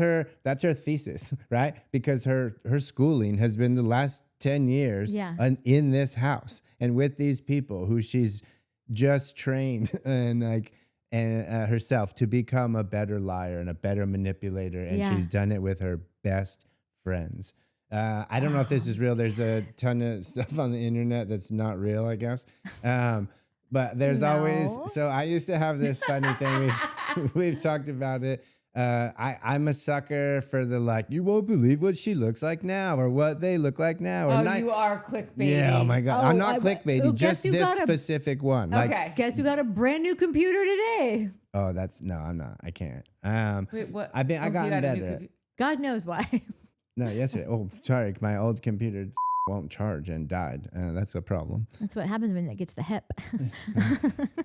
her thesis, right? Because her schooling has been the last 10 years in this house and with these people who she's just trained and herself to become a better liar and a better manipulator. And she's done it with her best friends. I don't know if this is real. There's a ton of stuff on the internet that's not real, I guess. But there's always, so I used to have this funny thing. We've talked about it. I'm a sucker for the like, you won't believe what she looks like now or what they look like now. Or
you are clickbaiting.
Yeah, oh my God. I'm not clickbaiting, just this
got
specific one.
Okay.
Guess who got a brand new computer today?
Oh, no, I'm not. I can't.
Wait, what?
I gotten better.
God knows why.
No, yesterday. Oh, sorry. My old computer won't charge and died. That's a problem.
That's what happens when it gets the hip.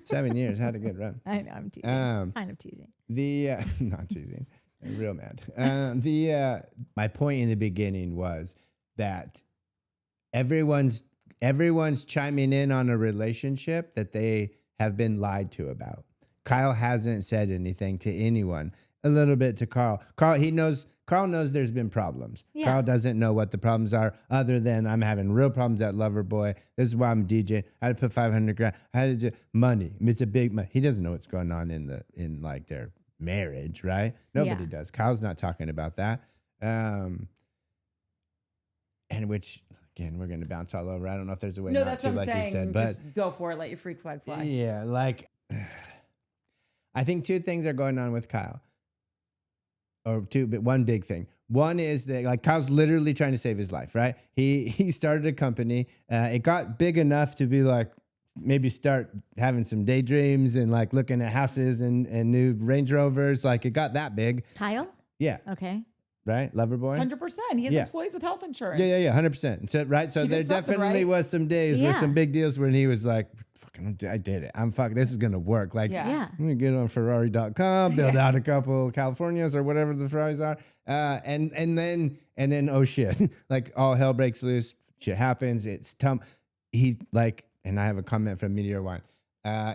7 years. Had a good run.
I know, I'm teasing. Kind of teasing.
Not teasing. I'm real mad. My point in the beginning was that everyone's chiming in on a relationship that they have been lied to about. Kyle hasn't said anything to anyone. A little bit to Carl. Carl knows there's been problems. Yeah. Carl doesn't know what the problems are other than I'm having real problems at Loverboy. This is why I'm DJing. I had to put $500,000. I had to do money. It's a big money. He doesn't know what's going on in like their marriage, right? Nobody does. Kyle's not talking about that. And which again, we're going to bounce all over. I don't know if there's a way not
that's
to,
what I'm
like
saying.
you said, but
just go for it. Let your freak flag fly.
Yeah, like I think two things are going on with Kyle. Or two, but one big thing. One is that like Kyle's literally trying to save his life, right? He started a company. It got big enough to be like maybe start having some daydreams and like looking at houses and new Range Rovers. Like it got that big.
Kyle?
Yeah.
Okay.
Right? Loverboy?
100%. He has employees with health insurance.
Yeah, 100%. So, right? So there definitely was some days with some big deals when he was like, I did it. This is going to work. Like,
Yeah.
I'm going to get on Ferrari.com, build out a couple Californias or whatever the Ferraris are. And then, oh shit, like all hell breaks loose. Shit happens. It's and I have a comment from Meteor One.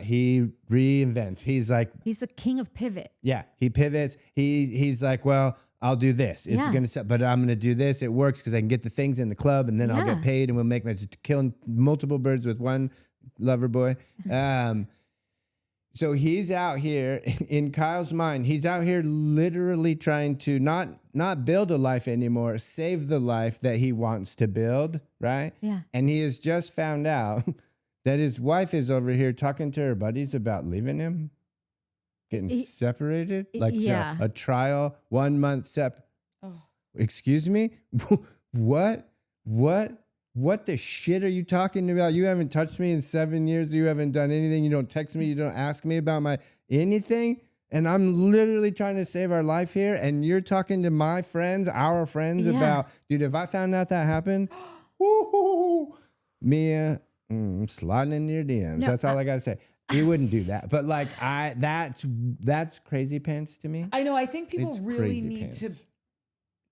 He reinvents. He's like,
he's the king of pivot.
yeah, he pivots. He's like, well, I'll do this. It's gonna set, but I'm gonna do this. It works because I can get the things in the club, and then I'll get paid, and we'll make just killing multiple birds with one lover boy. So he's out here in Kyle's mind. He's out here literally trying to not build a life anymore, save the life that he wants to build, right?
Yeah.
And he has just found out that his wife is over here talking to her buddies about leaving him, getting separated, like a trial, 1 month Excuse me? What the shit are you talking about? You haven't touched me in 7 years. You haven't done anything. You don't text me. You don't ask me about my anything. And I'm literally trying to save our life here. And you're talking to our friends about, dude, if I found out that happened, Mia, I'm sliding into your DMs.
No,
that's all I got to say. He wouldn't do that. But like, that's crazy pants to me.
I know. I think people
It's
really
crazy
need to
pants.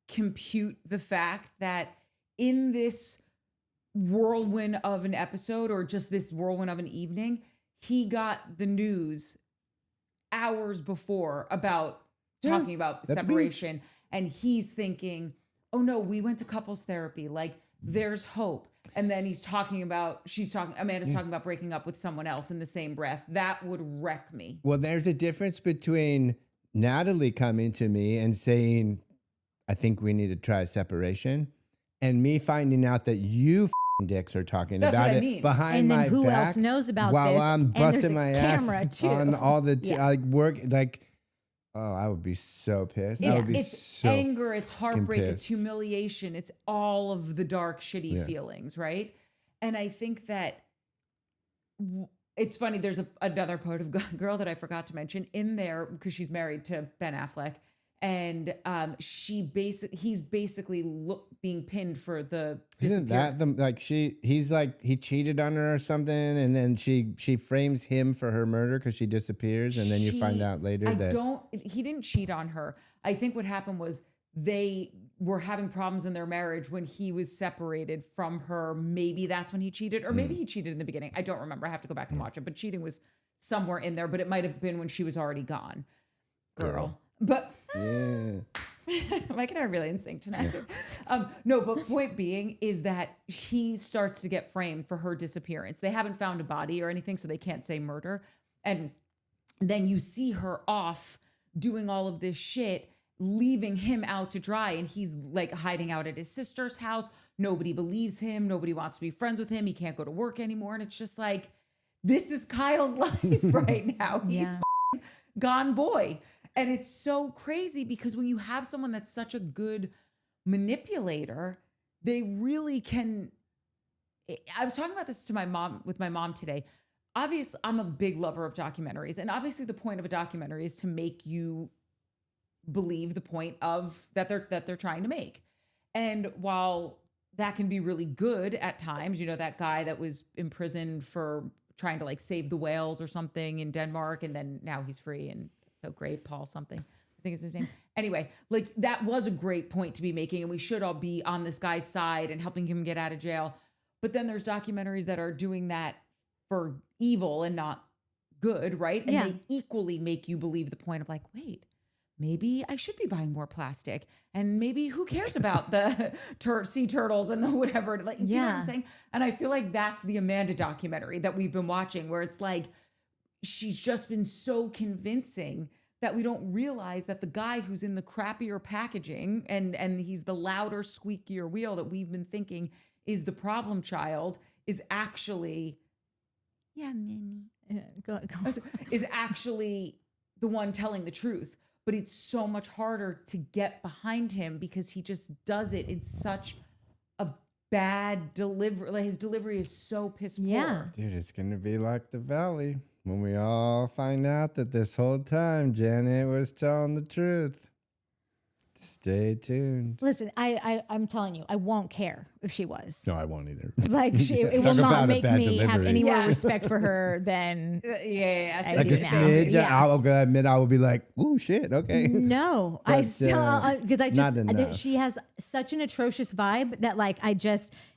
compute the fact that in this whirlwind of an episode, or just this whirlwind of an evening, he got the news hours before about talking about
that's
separation. And he's thinking, oh no, we went to couples therapy. Like, there's hope. And then Amanda's talking about breaking up with someone else in the same breath. That would wreck me.
Well, there's a difference between Natalie coming to me and saying, I think we need to try separation, and me finding out that you dicks are talking
That's
about
what I
it
mean.
behind
And then
my
who
back
else knows about
while
this?
I'm
And there's
busting
a
my
camera,
ass
too.
on all the
Yeah.
like work. Like, oh, I would be so pissed. I would be
It's
so
anger, it's heartbreak, it's
pissed.
humiliation, it's all of the dark, shitty feelings, right? And I think that it's funny. There's another part of Gone Girl that I forgot to mention in there because she's married to Ben Affleck, and he's basically being pinned for the
Isn't that he cheated on her or something, and then she frames him for her murder because she disappears, and then you find out later
he didn't cheat on her. I think what happened was they were having problems in their marriage when he was separated from her. Maybe that's when he cheated, or maybe he cheated in the beginning. I don't remember. I have to go back and watch it, but cheating was somewhere in there, but it might have been when she was already gone. Girl. But Mike and I are really in sync tonight. No, but point being is that he starts to get framed for her disappearance. They haven't found a body or anything, so they can't say murder. And then you see her off doing all of this shit, leaving him out to dry, and he's like hiding out at his sister's house. Nobody believes him. Nobody wants to be friends with him. He can't go to work anymore. And it's just like, this is Kyle's life right now. He's gone boy. And it's so crazy because when you have someone that's such a good manipulator, they really can. I was talking about this with my mom today. Obviously, I'm a big lover of documentaries. And obviously the point of a documentary is to make you believe the point of that they're trying to make. And while that can be really good at times, you know, that guy that was imprisoned for trying to like save the whales or something in Denmark, and then now he's free and so great, Paul something, I think is his name. Anyway, like that was a great point to be making, and we should all be on this guy's side and helping him get out of jail. But then there's documentaries that are doing that for evil and not good, right? And they equally make you believe the point of like, wait, maybe I should be buying more plastic, and maybe who cares about the sea turtles and the whatever. Like, do you know what I'm saying? And I feel like that's the Amanda documentary that we've been watching, where it's like, she's just been so convincing that we don't realize that the guy who's in the crappier packaging and he's the louder, squeakier wheel that we've been thinking is the problem child is actually, is actually the one telling the truth. But it's so much harder to get behind him because he just does it in such a bad delivery. Like his delivery is so piss poor.
Yeah.
Dude, it's gonna be like The Valley when we all find out that this whole time Janet was telling the truth. Stay tuned.
Listen, I'm telling you, I won't care if she was.
No, I won't either.
Like, it
Talk
will
about
not
a
make
bad
me have
delivery.
any more
Yeah.
respect for her than
Yeah.
I
Like
do
a
now.
smidge.
Yeah.
I'll go admit I will be like, ooh, shit, okay.
No,
But,
I still because I just
not enough.
she has such an atrocious vibe that like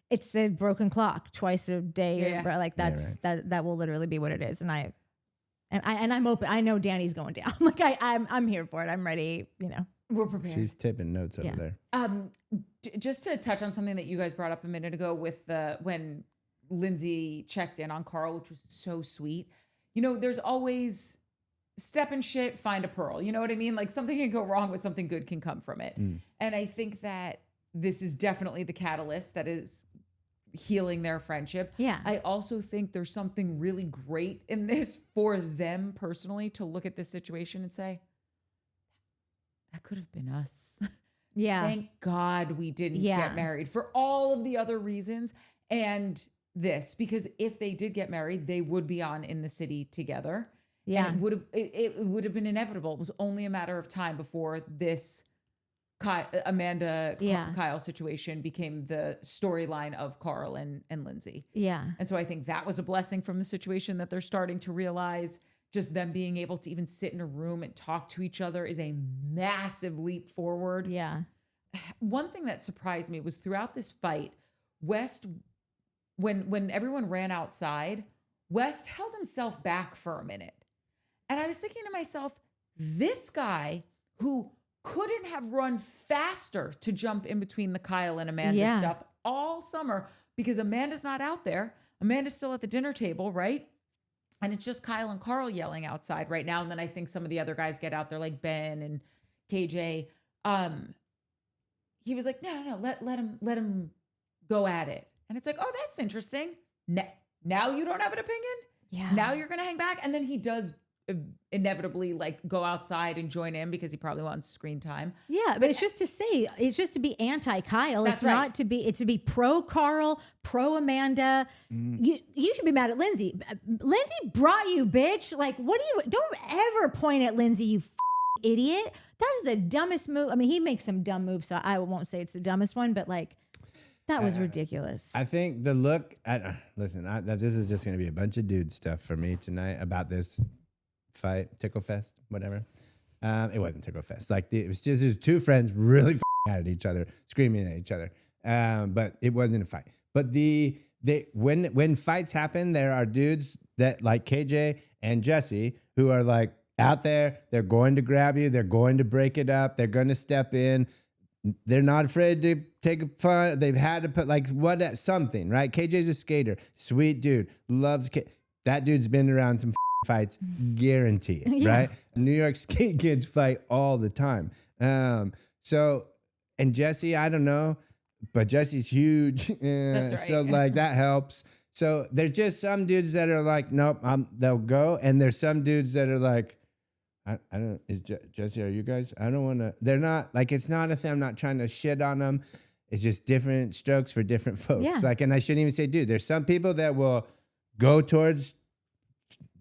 it's the broken clock twice a day.
Yeah.
Or, like
Yeah,
that will literally be what it is. And I'm open. I know Danny's going down. Like I'm here for it. I'm ready. You know,
We're prepared.
She's tipping notes over there.
Just to touch on something that you guys brought up a minute ago with when Lindsay checked in on Carl, which was so sweet. You know, there's always step in shit, find a pearl. You know what I mean? Like something can go wrong, but something good can come from it. And I think that this is definitely the catalyst that is healing their friendship.
Yeah.
I also think there's something really great in this for them personally to look at this situation and say, that could have been us.
yeah,
Thank God we didn't
Yeah.
get married for all of the other reasons. And this, because if they did get married, they would be on In the City together.
yeah,
And it would have been inevitable. It was only a matter of time before this Amanda
Yeah.
Kyle situation became the storyline of Carl and Lindsay.
yeah,
And so I think that was a blessing from the situation that they're starting to realize. Just them being able to even sit in a room and talk to each other is a massive leap forward.
yeah,
One thing that surprised me was throughout this fight, West, when everyone ran outside, West held himself back for a minute. And I was thinking to myself, this guy who couldn't have run faster to jump in between the Kyle and Amanda
Yeah.
stuff all summer because Amanda's not out there. Amanda's still at the dinner table, right? And it's just Kyle and Carl yelling outside right now. And then I think some of the other guys get out there like Ben and KJ. He was like, no, let him go at it. And it's like, oh, that's interesting. Now you don't have an opinion?
yeah.
Now you're going to hang back? And then he does inevitably like go outside and join in because he probably wants screen time.
Yeah, but it's just to say, it's just to be anti-Kyle.
That's
It's
right.
not to be, it's to be pro-Carl, pro-Amanda. You should be mad at Lindsay. Lindsay brought you, bitch. Like, don't ever point at Lindsay, you idiot. That's the dumbest move. I mean, he makes some dumb moves, so I won't say it's the dumbest one, but like, that was ridiculous.
I think the look at, listen, this is just going to be a bunch of dude stuff for me tonight about this fight, Tickle Fest, whatever. It wasn't Tickle Fest. Like it was just these two friends really mad at each other, screaming at each other. But it wasn't a fight. But when fights happen, there are dudes that like KJ and Jesse who are like out there. They're going to grab you. They're going to break it up. They're going to step in. They're not afraid to take a fun. They've had to put like something, right? KJ's a skater, sweet dude, loves that dude's been around some fights, guarantee it,
Yeah.
right? New York skate kids fight all the time. So, and Jesse, I don't know, but Jesse's huge.
That's right.
So like that helps. So there's just some dudes that are like, nope, they'll go. And there's some dudes that are like, I don't, Jesse, are you guys? I don't want to, they're not like, it's not a thing. I'm not trying to shit on them. It's just different strokes for different folks.
Yeah.
Like, and I shouldn't even say, dude, there's some people that will go towards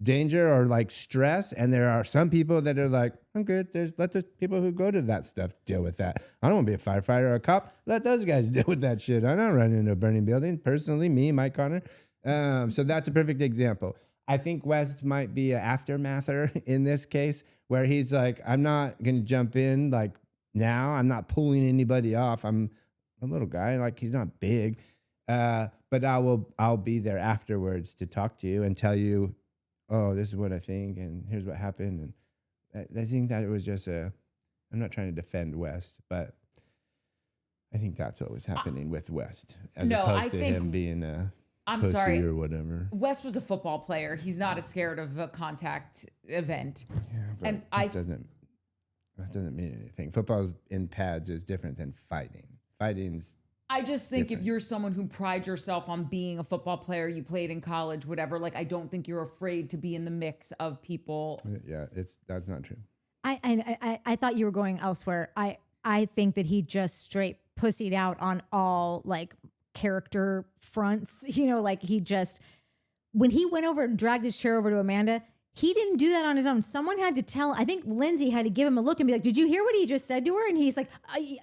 danger or like stress. And there are some people that are like, I'm good. Let the people who go to that stuff deal with that. I don't want to be a firefighter or a cop. Let those guys deal with that shit. I don't run into a burning building. Personally, me, Mike Connor. So that's a perfect example. I think West might be an aftermather in this case where he's like, I'm not going to jump in like now. I'm not pulling anybody off. I'm a little guy. Like he's not big. But I'll be there afterwards to talk to you and tell you, oh, this is what I think. And here's what happened. And I think that it was just I'm not trying to defend West, but I think that's what was happening with West as
No,
opposed
I
to
think-
him being a
I'm
pussy
sorry.
or whatever.
Wes was a football player. He's not as scared of a contact event.
Yeah, but
And
that doesn't mean anything. Football in pads is different than fighting. Fighting's
I just think
different.
if you're someone who prides yourself on being a football player, you played in college, whatever, like I don't think you're afraid to be in the mix of people.
yeah, that's not true.
I thought you were going elsewhere. I think that he just straight pussied out on all like character fronts. You know, like he just, when he went over and dragged his chair over to Amanda, he didn't do that on his own. Someone had to tell, I think Lindsay had to give him a look and be like, did you hear what he just said to her? And he's like,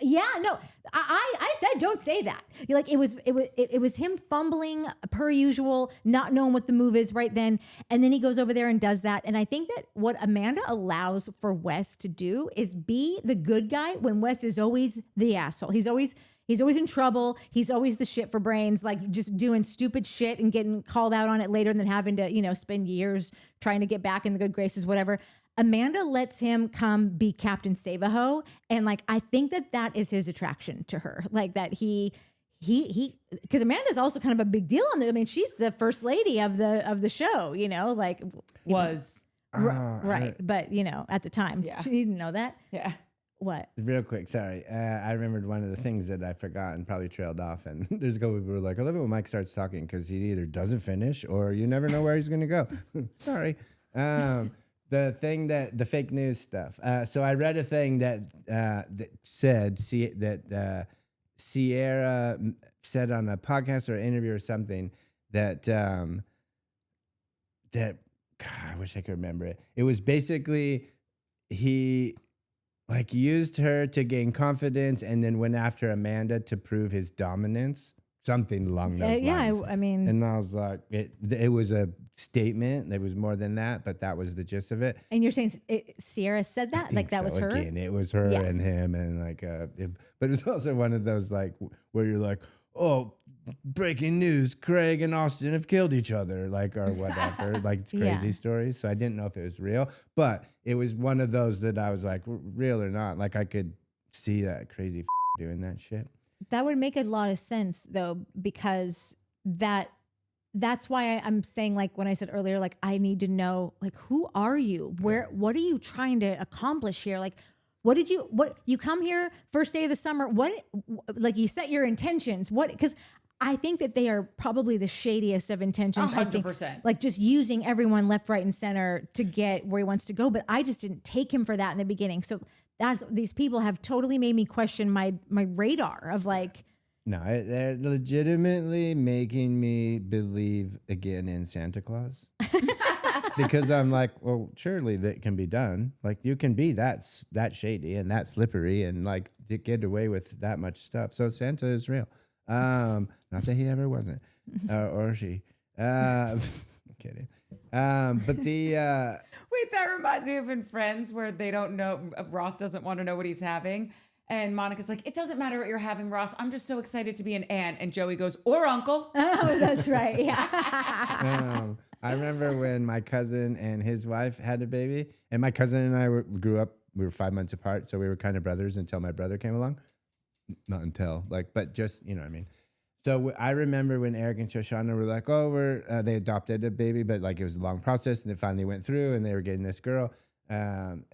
yeah, no, I said, don't say that. Like, it was him fumbling per usual, not knowing what the move is right then. And then he goes over there and does that. And I think that what Amanda allows for Wes to do is be the good guy when Wes is always the asshole. He's always in trouble. He's always the shit for brains, like just doing stupid shit and getting called out on it later and then having to, spend years trying to get back in the good graces, whatever. Amanda lets him come be Captain Save-A-Ho. And like, I think that is his attraction to her. Like that he, because Amanda's also kind of a big deal on the, I mean, she's the first lady of the show, like
was.
Right. But at the time, she didn't know that.
Yeah.
What?
Real quick, sorry. I remembered one of the things that I forgot and probably trailed off. And there's a couple people who were like, I love it when Mike starts talking because he either doesn't finish or you never know where he's going to go. Sorry. The fake news stuff. So I read a thing that said that Ciara said on a podcast or interview or something that God, I wish I could remember it. It was basically he used her to gain confidence and then went after Amanda to prove his dominance, something along those lines.
I mean,
and I was like, it was a statement. There was more than that, but that was the gist of it.
And you're saying Ciara said that? Like that was her?
Again, it was her and him, and but it was also one of those where you're like, oh, breaking news, Craig and Austin have killed each other, or whatever, it's crazy stories. So I didn't know if it was real, but it was one of those that I was like, real or not, I could see that crazy doing that shit.
That would make a lot of sense though, because that's why I'm saying, when I said earlier, I need to know, who are you? What are you trying to accomplish here? What you come here first day of the summer? You set your intentions. Because I think that they are probably the shadiest of intentions.
100%.
Just using everyone left, right, and center to get where he wants to go. But I just didn't take him for that in the beginning. So these people have totally made me question my radar of
No, they're legitimately making me believe again in Santa Claus. Because I'm like, well, surely that can be done. You can be that shady and that slippery and to get away with that much stuff. So Santa is real. Not that he ever wasn't, or she. I'm kidding. But the
wait, that reminds me of in Friends where they don't know. Ross doesn't want to know what he's having. And Monica's like, it doesn't matter what you're having, Ross. I'm just so excited to be an aunt. And Joey goes, or uncle.
Oh, that's right. Yeah.
I remember when my cousin and his wife had a baby, and my cousin and I grew up. We were 5 months apart, so we were kind of brothers until my brother came along. Not until, but just, you know what I mean? So I remember when Eric and Shoshana were like, oh, they adopted a baby, but it was a long process, and it finally went through, and they were getting this girl. And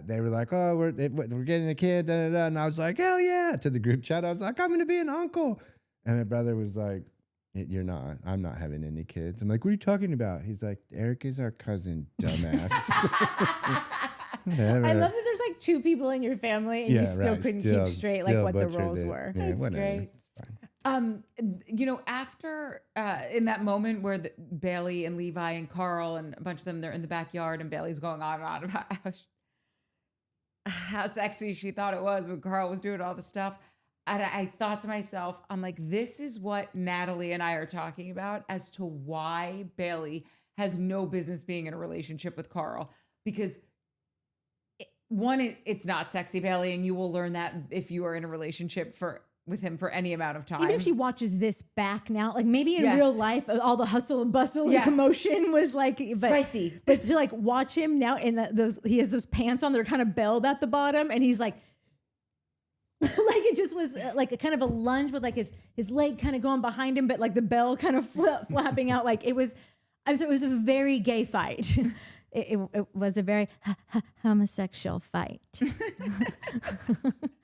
they were like, oh, we're getting a kid, da, da, da. And I was like, hell yeah, to the group chat. I was like, I'm going to be an uncle. And my brother was like, you're not. I'm not having any kids. I'm like, what are you talking about? He's like, Eric is our cousin, dumbass.
I love that there's two people in your family and you still couldn't keep straight what the roles were.
Yeah,
That's great. After in that moment where Bailey and Levi and Carl and a bunch of them, they're in the backyard and Bailey's going on and on about how sexy she thought it was when Carl was doing all the stuff. And I thought to myself, I'm like, this is what Natalie and I are talking about as to why Bailey has no business being in a relationship with Carl. Because it's not sexy, Bailey, and you will learn that if you are in a relationship with him for any amount of time.
Even if she watches this back now, maybe in real life, all the hustle and bustle and commotion was
spicy.
But to watch him now in he has those pants on that are kind of belled at the bottom, and he's it just was a kind of a lunge with his leg kind of going behind him, but the bell kind of flapping out. It was a very gay fight. It was a very homosexual fight.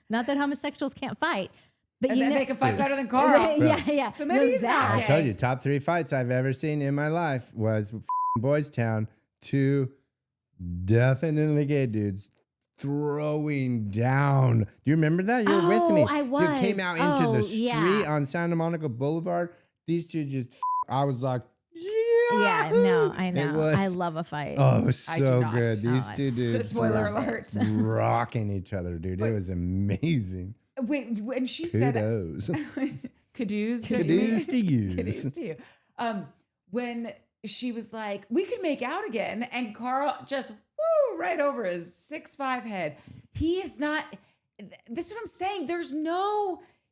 Not that homosexuals can't fight, but
they can fight better than Carl.
Yeah.
So maybe he's not
I'll
gay.
tell you, top 3 fights I've ever seen in my life was Boys Town. 2 definitely gay dudes throwing down. Do you remember that? You were with me.
I was.
Dude came out into the street on Santa Monica Boulevard. These two just, I was like,
Yeah, no, I know.
was-
I love a fight.
Oh, it was
I do
so
not.
good. These
Oh,
two dudes
spoiler
were
alert.
rocking each other, dude. It was amazing.
Wait, when she
Kudos.
said Cadoos, don't you
Kudos to you.
Cadoos to you. When she was like, we could make out again, and Carl just right over his 6'5" head. He is not. This is what I'm saying.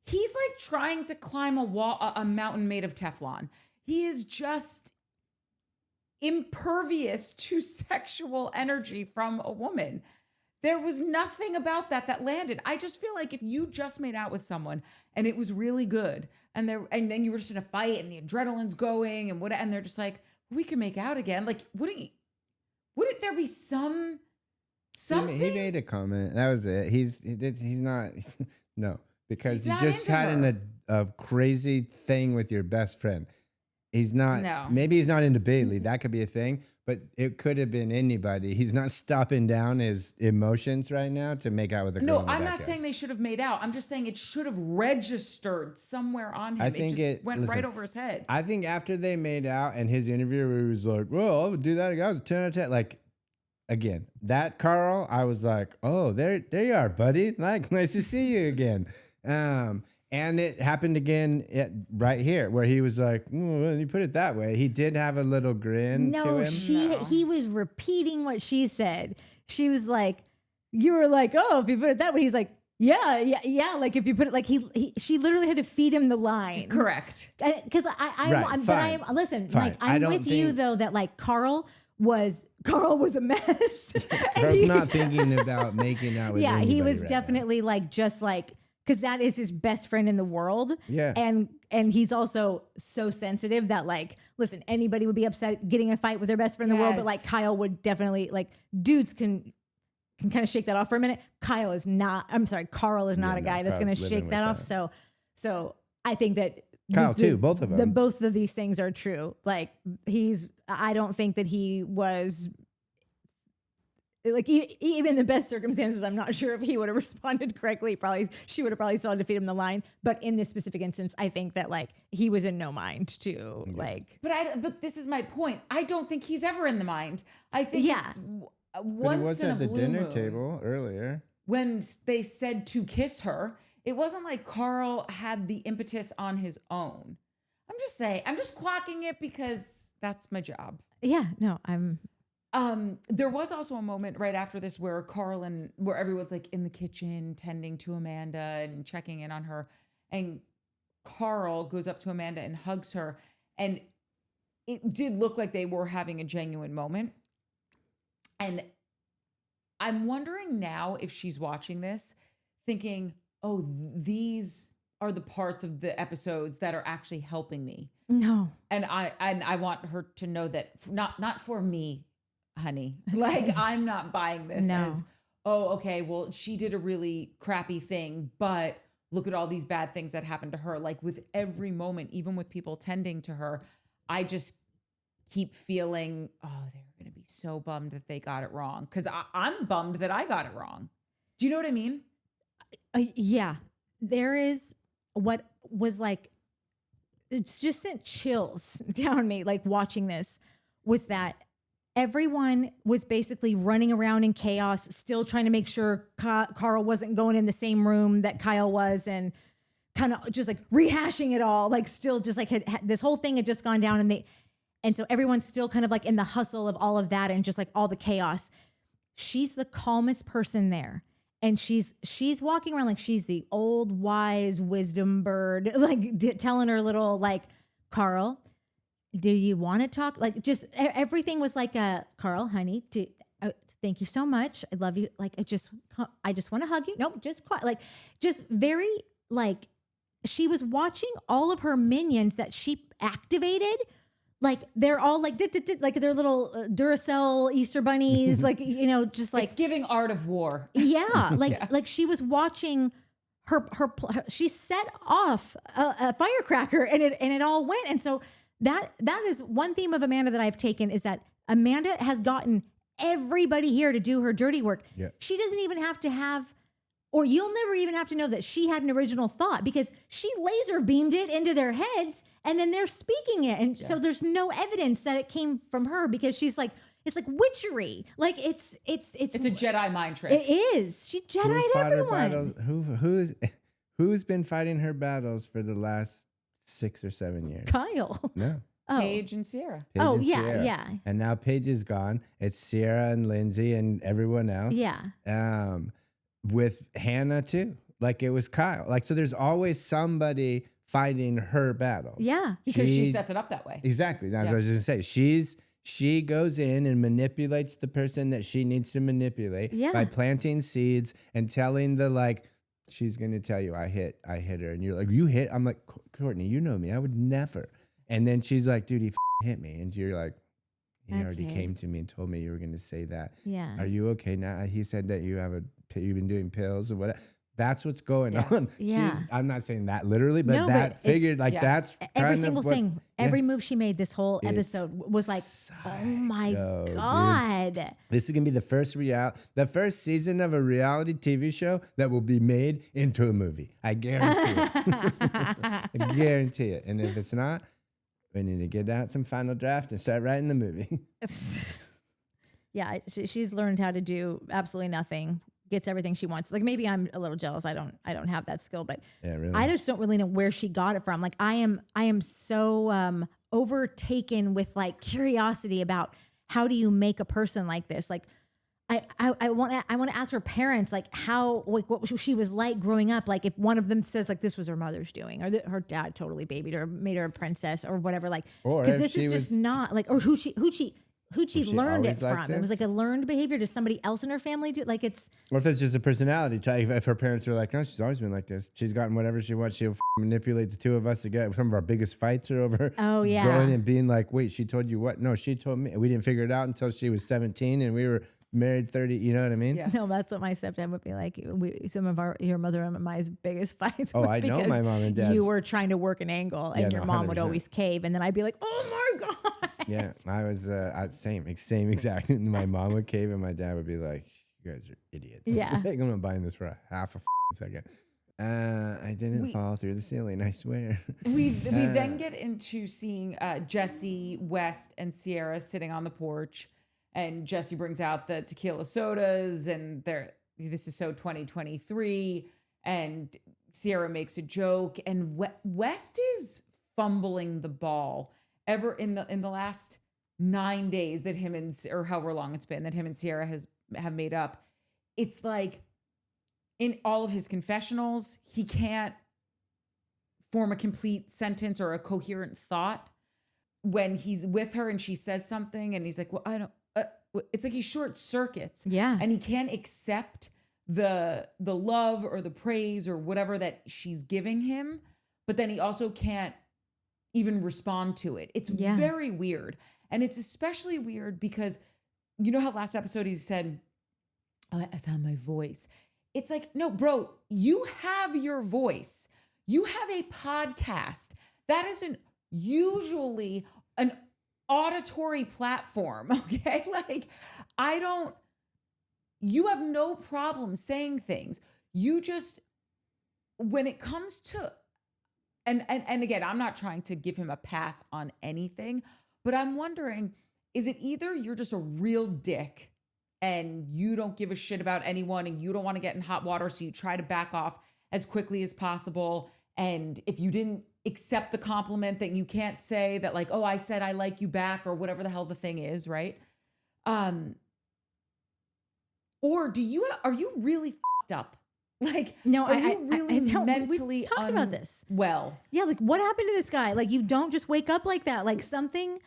He's like trying to climb a mountain made of Teflon. He is just impervious to sexual energy from a woman. There was nothing about that landed. I just feel like if you just made out with someone and it was really good, and then you were just in a fight and the adrenaline's going and they're just like, we can make out again. Like, wouldn't there be something?
He made a comment. That was it. He's not. No, because
He's
you
not
just
into
had a crazy thing with your best friend. He's not.
No.
Maybe he's not into Bailey. That could be a thing, but it could have been anybody. He's not stopping down his emotions right now to make out with a girl.
No,
in the
I'm not
backyard.
saying they should have made out. I'm just saying it should have registered somewhere on him.
I think
it just went
listen,
right over his head.
I think after they made out and his interview where he was like, well, I would do that again. I was 10 out of 10. Like, again, that Carl, I was like, oh, there you are, buddy. Like, nice to see you again. And it happened again right here where he was like, well, you put it that way. He did have a little grin to
No,
him.
he was repeating what she said. She was like, you were like, oh, if you put it that way. He's like, yeah. Like if you put it like she literally had to feed him the line.
Correct.
Because listen,
Fine.
like
I
I'm
don't
with you
think-
though that like Carl was a mess. And
Carl's
he-
not thinking about making out with
yeah, he
anybody
was
right
definitely like just like because that is his best friend in the world.
Yeah.
And he's also so sensitive that like, listen, anybody would be upset getting a fight with their best friend in the world, but
Yes.
like Kyle would definitely like dudes can kind of shake that off for a minute. Carl is not a guy that's going
Kyle's
to
living
shake
with
that off.
that.
So I think that
Kyle too, both of them.
both of these things are true. Like I don't think that he was like even in the best circumstances, I'm not sure if he would have responded correctly. She would have probably still had to feed him the line. But in this specific instance, I think that like he was in no mind to like.
But this is my point. I don't think he's ever in the mind. I think it's
But
once
he was
in a
at the
blue
dinner
moon.
table earlier.
When they said to kiss her, it wasn't like Carl had the impetus on his own. I'm just saying, I'm just clocking it because that's my job.
Yeah, no, I'm.
There was also a moment right after this where where everyone's like in the kitchen tending to Amanda and checking in on her. And Carl goes up to Amanda and hugs her. And it did look like they were having a genuine moment. And I'm wondering now if she's watching this thinking, oh, these are the parts of the episodes that are actually helping me.
No.
And I want her to know that not for me, honey. Like I'm not buying this
No.
as, oh, okay, well, she did a really crappy thing, but look at all these bad things that happened to her. Like with every moment, even with people tending to her, I just keep feeling, oh, they're going to be so bummed that they got it wrong. Because I'm bummed that I got it wrong. Do you know what I mean?
Yeah, there is what was like, it's just sent chills down me, like watching this, was that everyone was basically running around in chaos, still trying to make sure Carl wasn't going in the same room that Kyle was and kind of just like rehashing it all, like still just like this whole thing had just gone down and so everyone's still kind of like in the hustle of all of that and just like all the chaos. She's the calmest person there. And she's walking around like she's the old wise wisdom bird, like telling her little like, Carl, do you want to talk? Like just everything was like Carl, honey, thank you so much. I love you. Like I just want to hug you. Nope, just quiet. Like just very like she was watching all of her minions that she activated. Like they're all like like they're little Duracell Easter bunnies, like just like
it's giving Art of War.
Yeah, like she was watching her she set off a firecracker and it all went. And so that is one theme of Amanda that I've taken is that Amanda has gotten everybody here to do her dirty work.
Yeah.
She doesn't even have to have or you'll never even have to know that she had an original thought because she laser beamed it into their heads and then they're speaking it. And so there's no evidence that it came from her because she's like, it's like witchery. Like it's
a Jedi mind trick.
It is. She Jedi'd everyone.
Who's been fighting her battles for the last 6 or 7 years?
Kyle.
No.
Oh.
Paige and Ciara.
Yeah.
And now Paige is gone. It's Ciara and Lindsay and everyone else.
Yeah.
With Hannah too. Like it was Kyle. Like, so there's always somebody fighting her battles.
Yeah.
Because she sets it up that way.
Exactly. That's what I was going to say. She goes in and manipulates the person that she needs to manipulate by planting seeds and telling she's going to tell you, I hit her. And you're like, you hit? I'm like, Courtney, you know me. I would never. And then she's like, dude, he hit me. And you're like, he already came to me and told me you were going to say that.
Yeah.
Are you okay now? He said that you've been doing pills or whatever. That's what's going on.
Yeah.
I'm not saying that literally, but
No,
that
but
figured that's
every single thing. Every move she made this whole episode was like, oh my God.
Dude. This is going to be the first season of a reality TV show that will be made into a movie. I guarantee it. I guarantee it. And if it's not, we need to get out some final draft and start writing the movie.
Yeah, she's learned how to do absolutely nothing. Gets everything she wants. Like maybe I'm a little jealous. I don't have that skill, but
really?
I just don't really know where she got it from. Like I am so overtaken with like curiosity about how do you make a person like this? Like I want to ask her parents like how like what she was like growing up. Like if one of them says like this was her mother's doing, or her dad totally babied her, made her a princess or whatever. Like because this is just not like or who she learned it from. It was like a learned behavior. Does somebody else in her family do? Like it's.
Or if it's just a personality type. If her parents were like, no, she's always been like this. She's gotten whatever she wants. She'll manipulate the two of us to get some of our biggest fights are over.
Oh yeah.
Going and being like, wait, she told you what? No, she told me. We didn't figure it out until she was 17 and we were married 30. You know what I mean?
Yeah. No, that's what my stepdad would be like. Some of your mother and my biggest fights.
Oh, I know my mom and dad.
You were trying to work an angle and your mom 100%. Would always cave. And then I'd be like, oh my God.
Yeah, I was same exact. My mom would cave and my dad would be like, you guys are idiots.
Yeah.
Like, I'm not buying this for a half a second. I didn't fall through the ceiling, I swear.
We then get into seeing Jesse, West, and Ciara sitting on the porch. And Jesse brings out the tequila sodas and this is so 2023. And Ciara makes a joke. And West is fumbling the ball ever in the last 9 days that him and, or however long it's been that him and Ciara have made up. It's like in all of his confessionals, he can't form a complete sentence or a coherent thought when he's with her and she says something and he's like, well, I don't, it's like he short circuits.
Yeah.
And he can't accept the love or the praise or whatever that she's giving him. But then he also can't even respond to it. It's very weird. And it's especially weird because you know how last episode he said, oh, I found my voice. It's like, no, bro, you have your voice. You have a podcast. That isn't usually an auditory platform, okay? Like, you have no problem saying things. You just, when it comes to, and again, I'm not trying to give him a pass on anything, but I'm wondering, is it either you're just a real dick and you don't give a shit about anyone and you don't want to get in hot water, so you try to back off as quickly as possible. And if you didn't accept the compliment, that you can't say that like, oh, I said I like you back or whatever the hell the thing is, right? Or are you really f***ed up? Like,
no,
are you really mentally
we talked about this.
Well,
yeah, like what happened to this guy? Like you don't just wake up like that. Like something,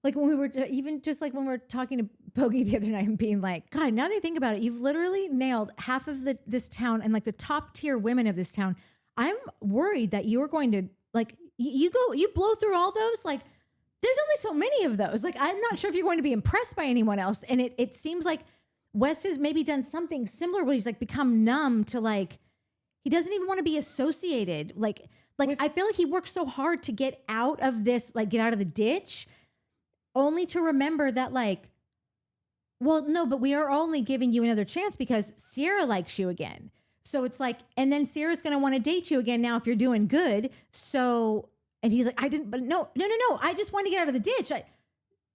like when we were even just like when we were talking to Bogey the other night and being like, God, now that I think about it, you've literally nailed half of this town and like the top tier women of this town. I'm worried that you're going to like, you blow through all those. Like there's only so many of those. Like, I'm not sure if you're going to be impressed by anyone else. And it seems like West has maybe done something similar where he's like become numb to like, he doesn't even want to be associated. Like I feel like he worked so hard to get out of this, like get out of the ditch, only to remember that like Well, no, but we are only giving you another chance because Ciara likes you again. So it's like, and then Ciara's going to want to date you again now if you're doing good. So, and he's like, I didn't, but no. I just want to get out of the ditch.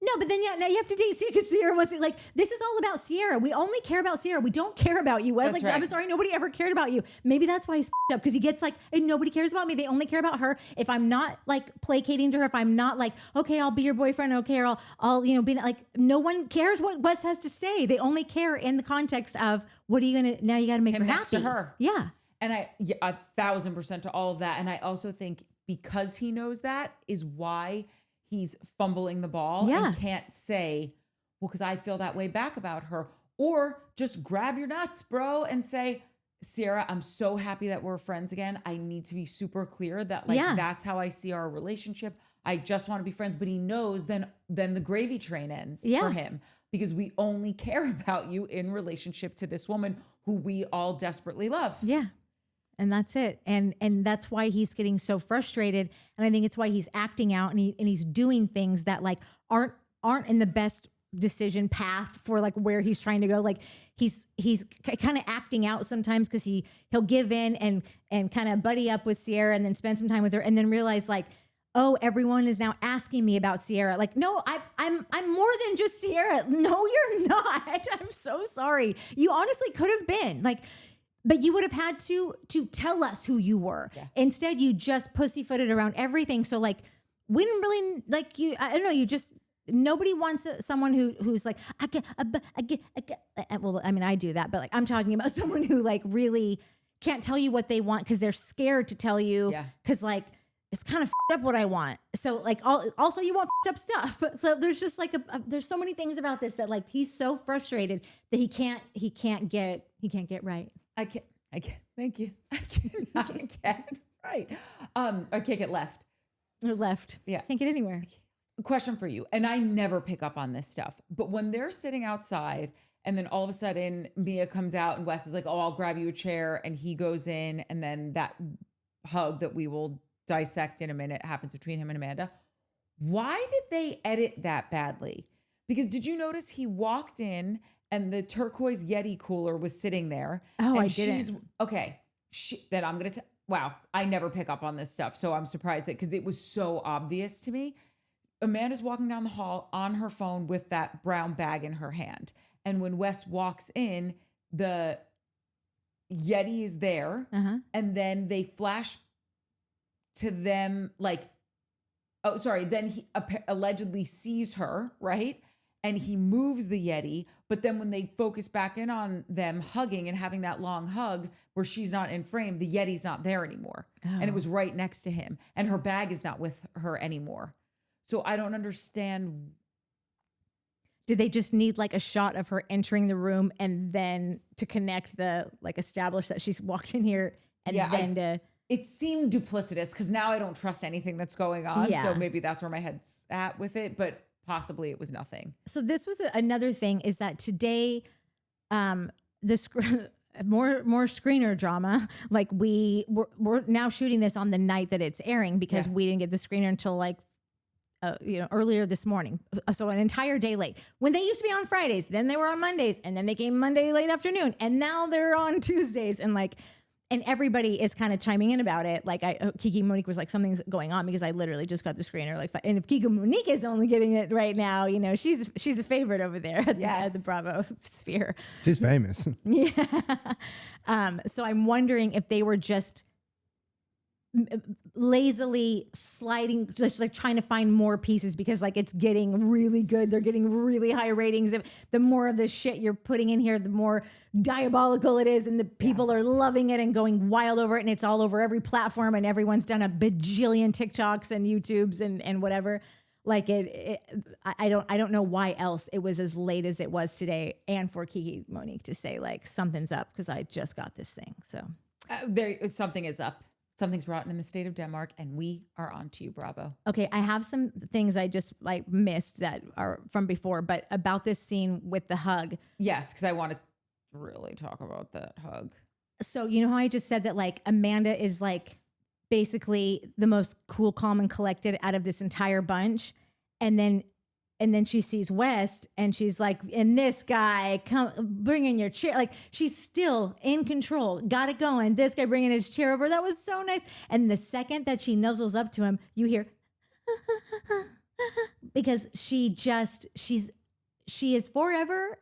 No, but then now you have to date Ciara because Ciara wants to, like, this is all about Ciara. We only care about Ciara. We don't care about you. Wes.
That's
Like,
right.
I'm sorry, nobody ever cared about you. Maybe that's why he's up because he gets like, and nobody cares about me. They only care about her. If I'm not like placating to her, if I'm not like, okay, I'll be your boyfriend. Okay, or I'll be like, no one cares what Wes has to say. They only care in the context of what are you gonna now? You got to make
Him
her
next
happy.
to her.
Yeah.
And 1,000% to all of that. And I also think because he knows that is why he's fumbling the ball and can't say, well, because I feel that way back about her. Or just grab your nuts, bro, and say, Ciara, I'm so happy that we're friends again. I need to be super clear that that's how I see our relationship. I just want to be friends. But he knows then the gravy train ends for him because we only care about you in relationship to this woman who we all desperately love.
Yeah. And that's it. And that's why he's getting so frustrated. And I think it's why he's acting out and he's doing things that like aren't in the best decision path for like where he's trying to go. Like he's kind of acting out sometimes because he'll give in and kind of buddy up with Ciara and then spend some time with her and then realize like, oh, everyone is now asking me about Ciara. Like, no, I'm more than just Ciara. No, you're not. I'm so sorry. You honestly could have been like, but you would have had to tell us who you were. Yeah. Instead, you just pussyfooted around everything. So like, we didn't really like you. I don't know. You just, nobody wants someone who's like, well, I mean, I do that, but like, I'm talking about someone who like really can't tell you what they want because they're scared to tell you. Yeah. Cause like, it's kind of up what I want. So like, also you want up stuff. So there's just like there's so many things about this that like, he's so frustrated that he can't get right.
I can't, thank you. I cannot get right. I can't get left.
Or left.
Yeah.
Can't get anywhere.
Question for you. And I never pick up on this stuff, but when they're sitting outside and then all of a sudden Mia comes out and Wes is like, oh, I'll grab you a chair. And he goes in and then that hug that we will dissect in a minute happens between him and Amanda. Why did they edit that badly? Because did you notice he walked in and the turquoise Yeti cooler was sitting there?
Oh,
and
I didn't.
Okay. That I'm going to, wow. I never pick up on this stuff. So I'm surprised that because it was so obvious to me. Amanda's walking down the hall on her phone with that brown bag in her hand. And when Wes walks in, the Yeti is there. Uh-huh. And then they flash to them like, oh, sorry. Then he allegedly sees her, right? And he moves the Yeti. But then when they focus back in on them hugging and having that long hug where she's not in frame, the Yeti's not there anymore. Oh. And it was right next to him. And her bag is not with her anymore. So I don't understand.
Did they just need like a shot of her entering the room and then to connect establish that she's walked in here and
it seemed duplicitous because now I don't trust anything that's going on. Yeah. So maybe that's where my head's at with it. But possibly it was nothing.
So this was another thing is that today, more screener drama. Like we're now shooting this on the night that it's airing because we didn't get the screener until like, earlier this morning. So an entire day late when they used to be on Fridays, then they were on Mondays and then they came Monday late afternoon and now they're on Tuesdays and everybody is kind of chiming in about it. Like Kiki Monique was like, something's going on because I literally just got the screener. And if Kiki Monique is only getting it right now, she's a favorite over there at the Bravo sphere.
She's famous.
Yeah. So I'm wondering if they were just lazily sliding, just like trying to find more pieces because like it's getting really good. They're getting really high ratings. The more of the shit you're putting in here, the more diabolical it is. And the people are loving it and going wild over it. And it's all over every platform and everyone's done a bajillion TikToks and YouTubes and whatever. Like I don't know why else it was as late as it was today. And for Kiki Monique to say like something's up because I just got this thing. So
something is up. Something's rotten in the state of Denmark, and we are on to you, Bravo.
Okay, I have some things I just like missed that are from before, but about this scene with the hug.
Yes, because I want to really talk about that hug.
So you know how I just said that like Amanda is like basically the most cool, calm, and collected out of this entire bunch, and then And then she sees West and she's like, and this guy, come bring in your chair. Like she's still in control. Got it going. This guy bringing his chair over. That was so nice. And the second that she nuzzles up to him, you hear, because she is forever,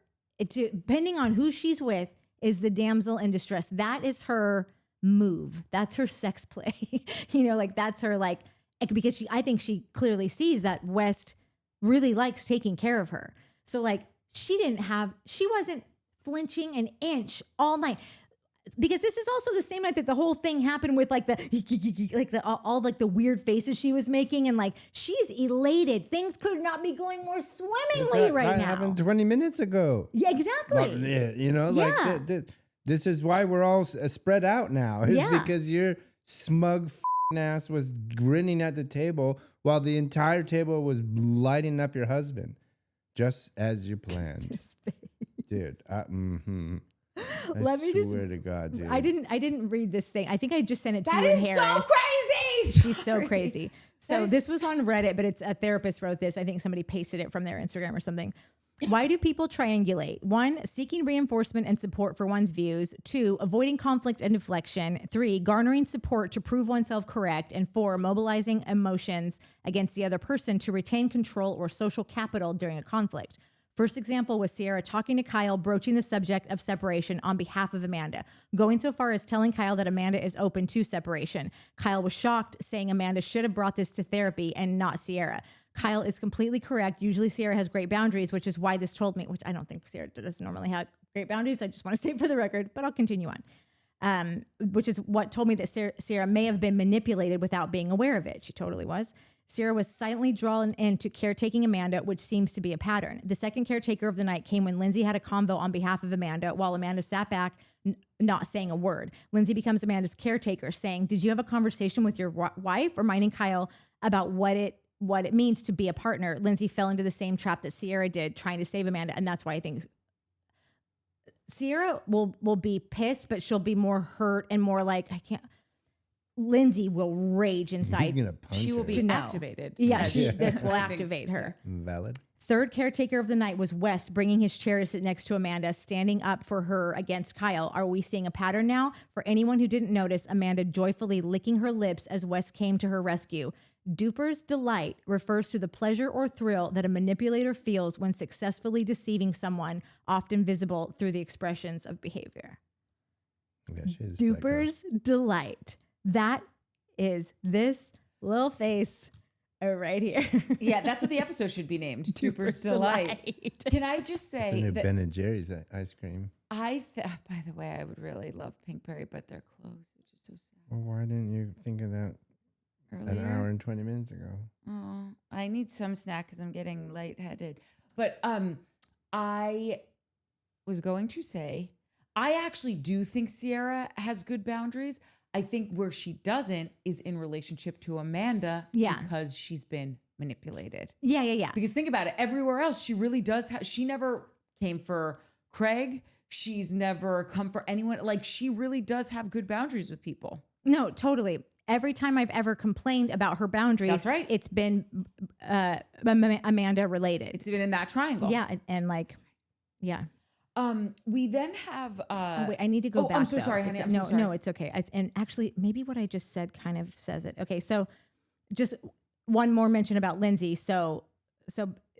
depending on who she's with, is the damsel in distress. That is her move. That's her sex play. Like that's her, like, because I think she clearly sees that West really likes taking care of her. So like she wasn't flinching an inch all night. Because this is also the same night that the whole thing happened with like all the weird faces she was making, and like she's elated. Things could not be going more swimmingly right now.
That happened 20 minutes ago.
Yeah, exactly.
This is why we're all spread out now. It's because your smug ass was grinning at the table while the entire table was lighting up your husband, just as you planned. Dude,
Let me just
swear to God, dude.
I didn't read this thing. I think I just sent it to
That
you and
is
Harris.
so crazy.
She's so crazy. So this was on Reddit, but it's a therapist wrote this. I think somebody pasted it from their Instagram or something. Why do people triangulate? 1, seeking reinforcement and support for one's views. 2, avoiding conflict and deflection. 3, garnering support to prove oneself correct. And 4, mobilizing emotions against the other person to retain control or social capital during a conflict. First example was Ciara talking to Kyle, broaching the subject of separation on behalf of Amanda, going so far as telling Kyle that Amanda is open to separation. Kyle was shocked, saying Amanda should have brought this to therapy and not Ciara. Kyle is completely correct. Usually Ciara has great boundaries, which is why this told me, which I don't think Ciara doesn't normally have great boundaries. I just want to state for the record, but I'll continue on. Which is what told me that Ciara may have been manipulated without being aware of it. She totally was. Ciara was silently drawn into caretaking Amanda, which seems to be a pattern. The second caretaker of the night came when Lindsay had a convo on behalf of Amanda, while Amanda sat back, not saying a word. Lindsay becomes Amanda's caretaker, saying, "Did you have a conversation with your wife?" reminding Kyle about what it means to be a partner. Lindsay fell into the same trap that Ciara did, trying to save Amanda, and that's why I think Ciara will be pissed, but she'll be more hurt and more like, I can't. Lindsay will rage inside.
She will be activated.
Yeah, this will activate her.
Valid.
Third caretaker of the night was West, bringing his chair to sit next to Amanda, standing up for her against Kyle. Are we seeing a pattern now? For anyone who didn't notice, Amanda joyfully licking her lips as West came to her rescue. Duper's delight refers to the pleasure or thrill that a manipulator feels when successfully deceiving someone, often visible through the expressions of behavior.
Yeah,
Duper's delight. That is this little face right here.
Yeah, that's what the episode should be named. Duper's Delight. Can I just say
that Ben and Jerry's ice cream?
By the way, I would really love Pinkberry, but they're closed, which is so sad.
Well, why didn't you think of that an hour and 20 minutes ago?
Oh, I need some snack because I'm getting lightheaded. But I was going to say, I actually do think Ciara has good boundaries. I think where she doesn't is in relationship to Amanda, because she's been manipulated.
Yeah.
Because think about it, everywhere else she really does she never came for Craig. She's never come for anyone. Like, she really does have good boundaries with people.
No, totally. Every time I've ever complained about her boundaries,
that's right,
it's been Amanda related.
It's been in that triangle.
Yeah, and like, yeah.
We then have.
Oh, wait, I need to go back.
I'm so sorry, honey.
No, it's okay. And actually, maybe what I just said kind of says it. Okay, so just one more mention about Lindsay. So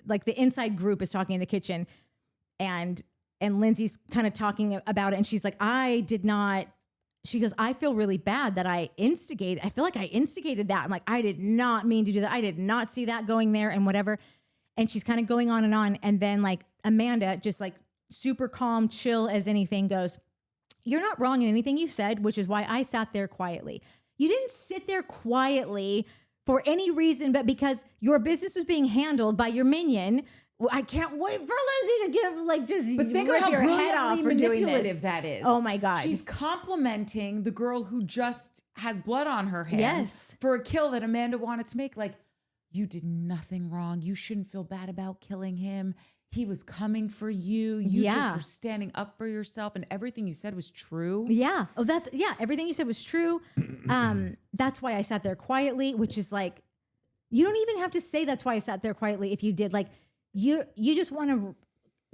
like the inside group is talking in the kitchen, and Lindsay's kind of talking about it, and she's like, she goes, I feel really bad that I feel like I instigated that. I'm like, I did not mean to do that. I did not see that going there and whatever. And she's kind of going on. And then like Amanda, just like super calm, chill as anything, goes, "You're not wrong in anything you said, which is why I sat there quietly." You didn't sit there quietly for any reason, but because your business was being handled by your minion. I can't wait for Lindsay to give
But think of how
your head off for
manipulative that is.
Oh my God.
She's complimenting the girl who just has blood on her hands for a kill that Amanda wanted to make. Like, you did nothing wrong. You shouldn't feel bad about killing him. He was coming for you. You just were standing up for yourself, and everything you said was true.
Yeah. Oh, everything you said was true. That's why I sat there quietly, which is like, you don't even have to say that's why I sat there quietly if you did. Like, you just want to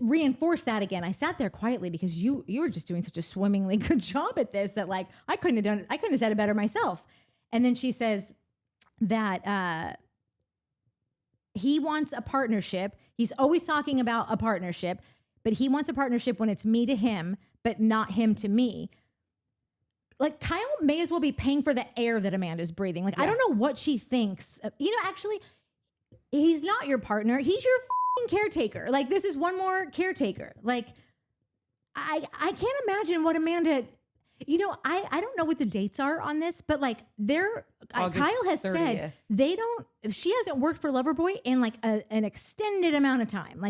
reinforce that again. I sat there quietly because you were just doing such a swimmingly good job at this that like I couldn't have said it better myself. And then she says that he wants a partnership. He's always talking about a partnership, but he wants a partnership when it's me to him, but not him to me. Like Kyle may as well be paying for the air that Amanda's breathing. Like, I don't know what she thinks. Actually, he's not your partner. He's your caretaker. Like, this is one more caretaker. Like, I can't imagine what Amanda, I don't know what the dates are on this, but like Kyle has 30th. Said they don't, she hasn't worked for Loverboy in like an extended amount of time.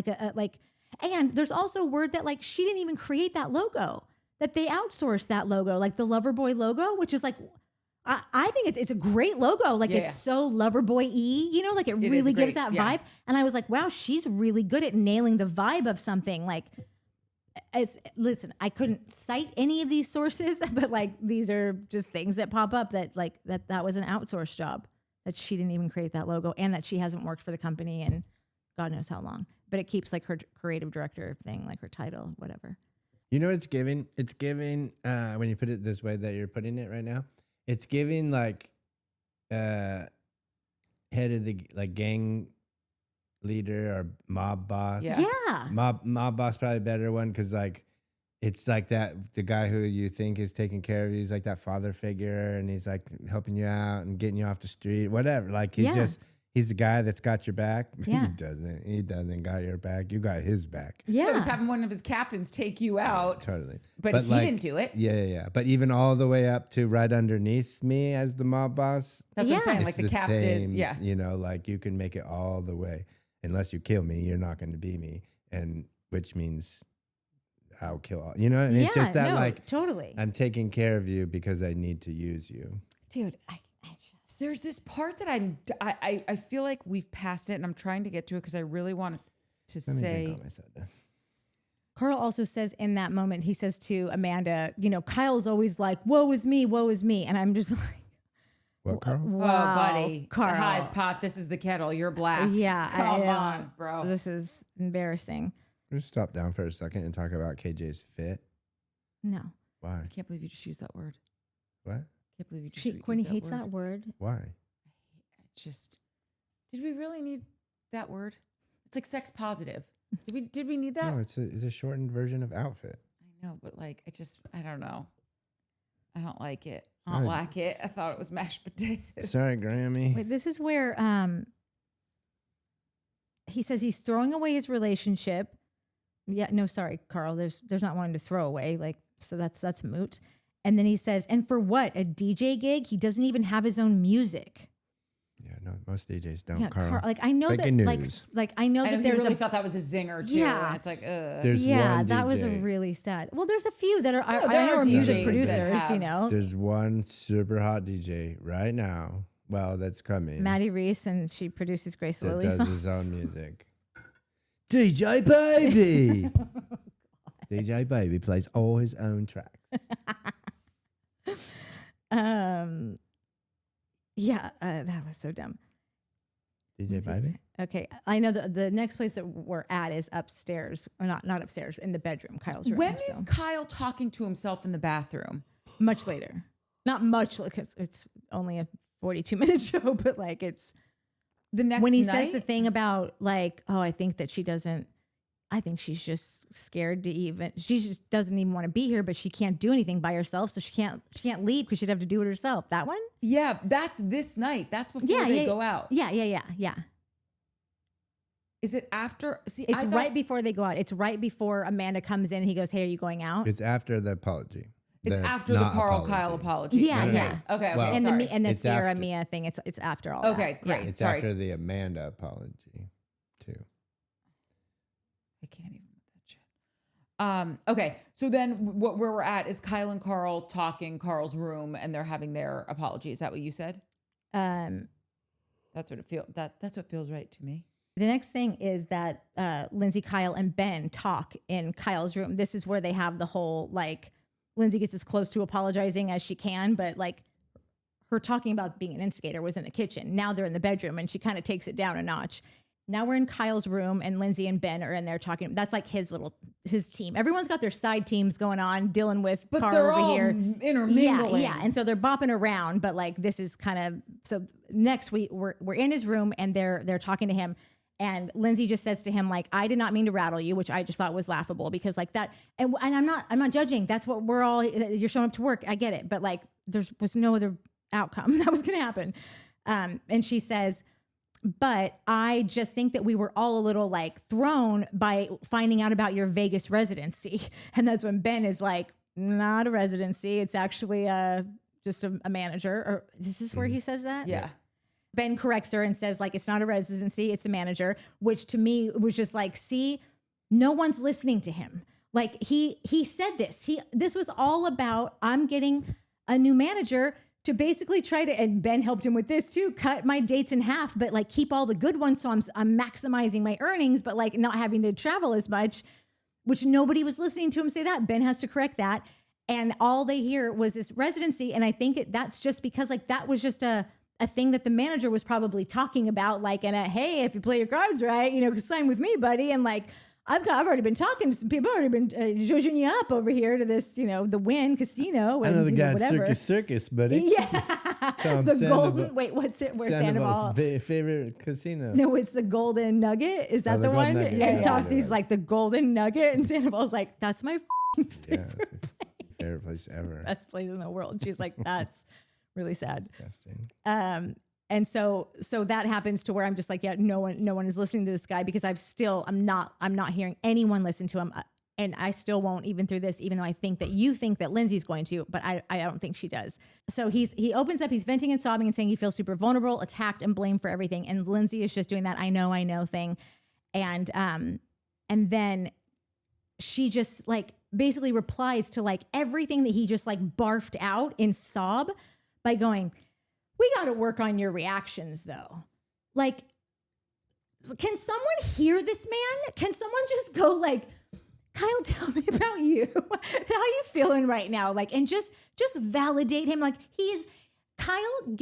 And there's also word that like she didn't even create that logo, that they outsourced that logo, like the Loverboy logo, which is like, I think it's a great logo. Like it's so Loverboy-y, like it really gives that vibe. And I was like, wow, she's really good at nailing the vibe of something. Like, listen, I couldn't cite any of these sources, but like these are just things that pop up that like that was an outsourced job, that she didn't even create that logo and that she hasn't worked for the company in God knows how long. But it keeps like her creative director thing, like her title, whatever.
You know what it's giving? It's giving, when you put it this way that you're putting it right now, it's giving like head of the like gang leader or mob boss.
Yeah.
Mob boss probably a better one because like it's like that the guy who you think is taking care of you, he's like that father figure and he's like helping you out and getting you off the street, whatever. Like he's the guy that's got your back.
Yeah.
He doesn't got your back. You got his back.
Yeah. He was having one of his captains take you out.
Totally.
But he didn't do it.
Yeah. But even all the way up to right underneath me as the mob boss.
That's what I'm saying. Like the captain.
Same, like you can make it all the way. Unless you kill me, you're not going to be me. And which means I'll kill all. And it's just that
totally.
I'm taking care of you because I need to use you.
Dude,
there's this part that I feel like we've passed it and I'm trying to get to it because I really want to say.
Carl also says in that moment, he says to Amanda, Kyle's always like, woe is me. And I'm just like,
what, Carl?
Wow,
oh, buddy.
Carl.
Hi, pot. This is the kettle. You're black.
Yeah.
Come on, bro.
This is embarrassing.
Let's stop down for a second and talk about KJ's fit.
No.
Why?
I can't believe you just used that word.
What?
I can't believe you just used
Courtney
that
hates
word.
that word.
Why?
Did we really need that word? It's like sex positive. Did we need that?
No, it's a shortened version of outfit.
I know, but like, I don't know. I don't like it. I don't like it. I thought it was mashed potatoes.
Sorry, Grammy.
Wait, this is where he says he's throwing away his relationship. Yeah, no, sorry, Carl. There's not one to throw away. Like, so that's moot. And then he says, and for what? A DJ gig? He doesn't even have his own music.
Yeah, no, most DJs don't.
Yeah,
Carl.
like I know
Breaking
that,
news.
like I know that
there's
there's
thought that was a zinger too.
Yeah,
and it's like,
There's
yeah,
one
that was a
DJ.
really sad. Well, there's a few that are I
there
know
are
are music
DJs
producers.
There's one super hot DJ right now. Well, that's coming.
Maddie Reese, and she produces Grace
that
Lily
does
songs.
his own music. DJ Baby. DJ Baby plays all his own tracks.
That was so dumb.
DJ Baby.
Okay, I know the next place that we're at is upstairs, or not upstairs, in the bedroom, Kyle's room.
when is Kyle talking to himself in the bathroom?
Much later, not much, because it's only a 42-minute show, but like it's
The next
when he
night?
says the thing about like, oh, I think that she doesn't. I think she's just scared to even. She just doesn't even want to be here, but she can't do anything by herself, so she can't leave because she'd have to do it herself. That one?
Yeah, that's this night. That's before they go out.
Yeah.
Is it after? See,
It's right before they go out. It's right before Amanda comes in and he goes, hey, are you going out?
It's after the apology.
It's after the Carl Kyle apology.
Yeah,
No.
yeah.
Okay,
Well,
and
sorry.
the
It's
Ciara
after.
Mia thing, it's after all
Okay,
that.
great.
Yeah.
It's
Sorry.
after the Amanda apology, too.
I can't even with that shit. Okay, so then where we're at is Kyle and Carl talking Carl's room, and they're having their apology. Is that what you said? That's what it feels. That's what feels right to me.
The next thing is that Lindsay, Kyle, and Ben talk in Kyle's room. This is where they have the whole, like, Lindsay gets as close to apologizing as she can, but like her talking about being an instigator was in the kitchen. Now they're in the bedroom and she kind of takes it down a notch. Now we're in Kyle's room and Lindsay and Ben are in there talking. That's like his team. Everyone's got their side teams going on, dealing with
But
Carl
they're
over
all
here.
intermingling.
Yeah. And so they're bopping around, but like this is kind of, so next we're in his room and they're talking to him. And Lindsay just says to him, like, I did not mean to rattle you, which I just thought was laughable because like that, and I'm not judging. That's what we're all, you're showing up to work. I get it. But like, there was no other outcome that was going to happen. And she says, but I just think that we were all a little like thrown by finding out about your Vegas residency. And that's when Ben is like, not a residency. It's actually just a manager. Or is this where he says that?
Yeah.
Ben corrects her and says like, it's not a residency, it's a manager, which to me was just like, see, no one's listening to him. Like he said this, this was all about, I'm getting a new manager to basically try to, and Ben helped him with this too, cut my dates in half, but like keep all the good ones. So I'm maximizing my earnings, but like not having to travel as much, which nobody was listening to him say that. Ben has to correct that. And all they hear was this residency. And I think that's just because like, that was just a thing that the manager was probably talking about, like, and hey, if you play your cards right, you know, sign with me, buddy. And like, I've already been talking to some people. I've already been zhuzhing you up over here to this, you know, the Wynn Casino.
I know the guy
at
Circus, buddy.
Yeah. The golden,
Sandoval.
wait, what's it? Where's
Sandoval's
Sandoval?
favorite casino.
No, it's the Golden Nugget. Is that the one?
Golden Nugget.
And
Yeah.
Topsy's like the Golden Nugget. And Sandoval's like, that's my favorite place.
Favorite place ever.
Best place in the world. She's like, that's really sad.
Disgusting.
And so that happens to where I'm just like, yeah, no one is listening to this guy because I'm not hearing anyone listen to him. And I still won't even through this, even though I think that you think that Lindsay's going to, but I don't think she does. So he opens up, he's venting and sobbing and saying he feels super vulnerable, attacked and blamed for everything. And Lindsay is just doing that I know thing. And then she just like basically replies to like everything that he just like barfed out in sob by going, we got to work on your reactions though. Like, can someone hear this man? Can someone just go like, Kyle, tell me about you. How you feeling right now? Like, and just validate him. Like Kyle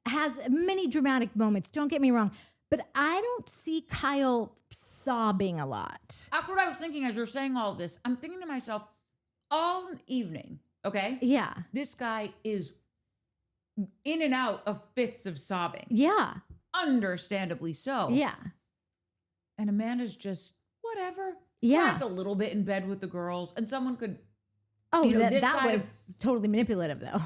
has many dramatic moments. Don't get me wrong, but I don't see Kyle sobbing a lot.
That's what I was thinking as you're saying all this. I'm thinking to myself, all evening, okay?
Yeah.
This guy is in and out of fits of sobbing.
Yeah.
Understandably so.
Yeah.
And Amanda's just, whatever.
Yeah.
Cries a little bit in bed with the girls. And someone could,
Oh,
you know,
that
this side
was totally manipulative though.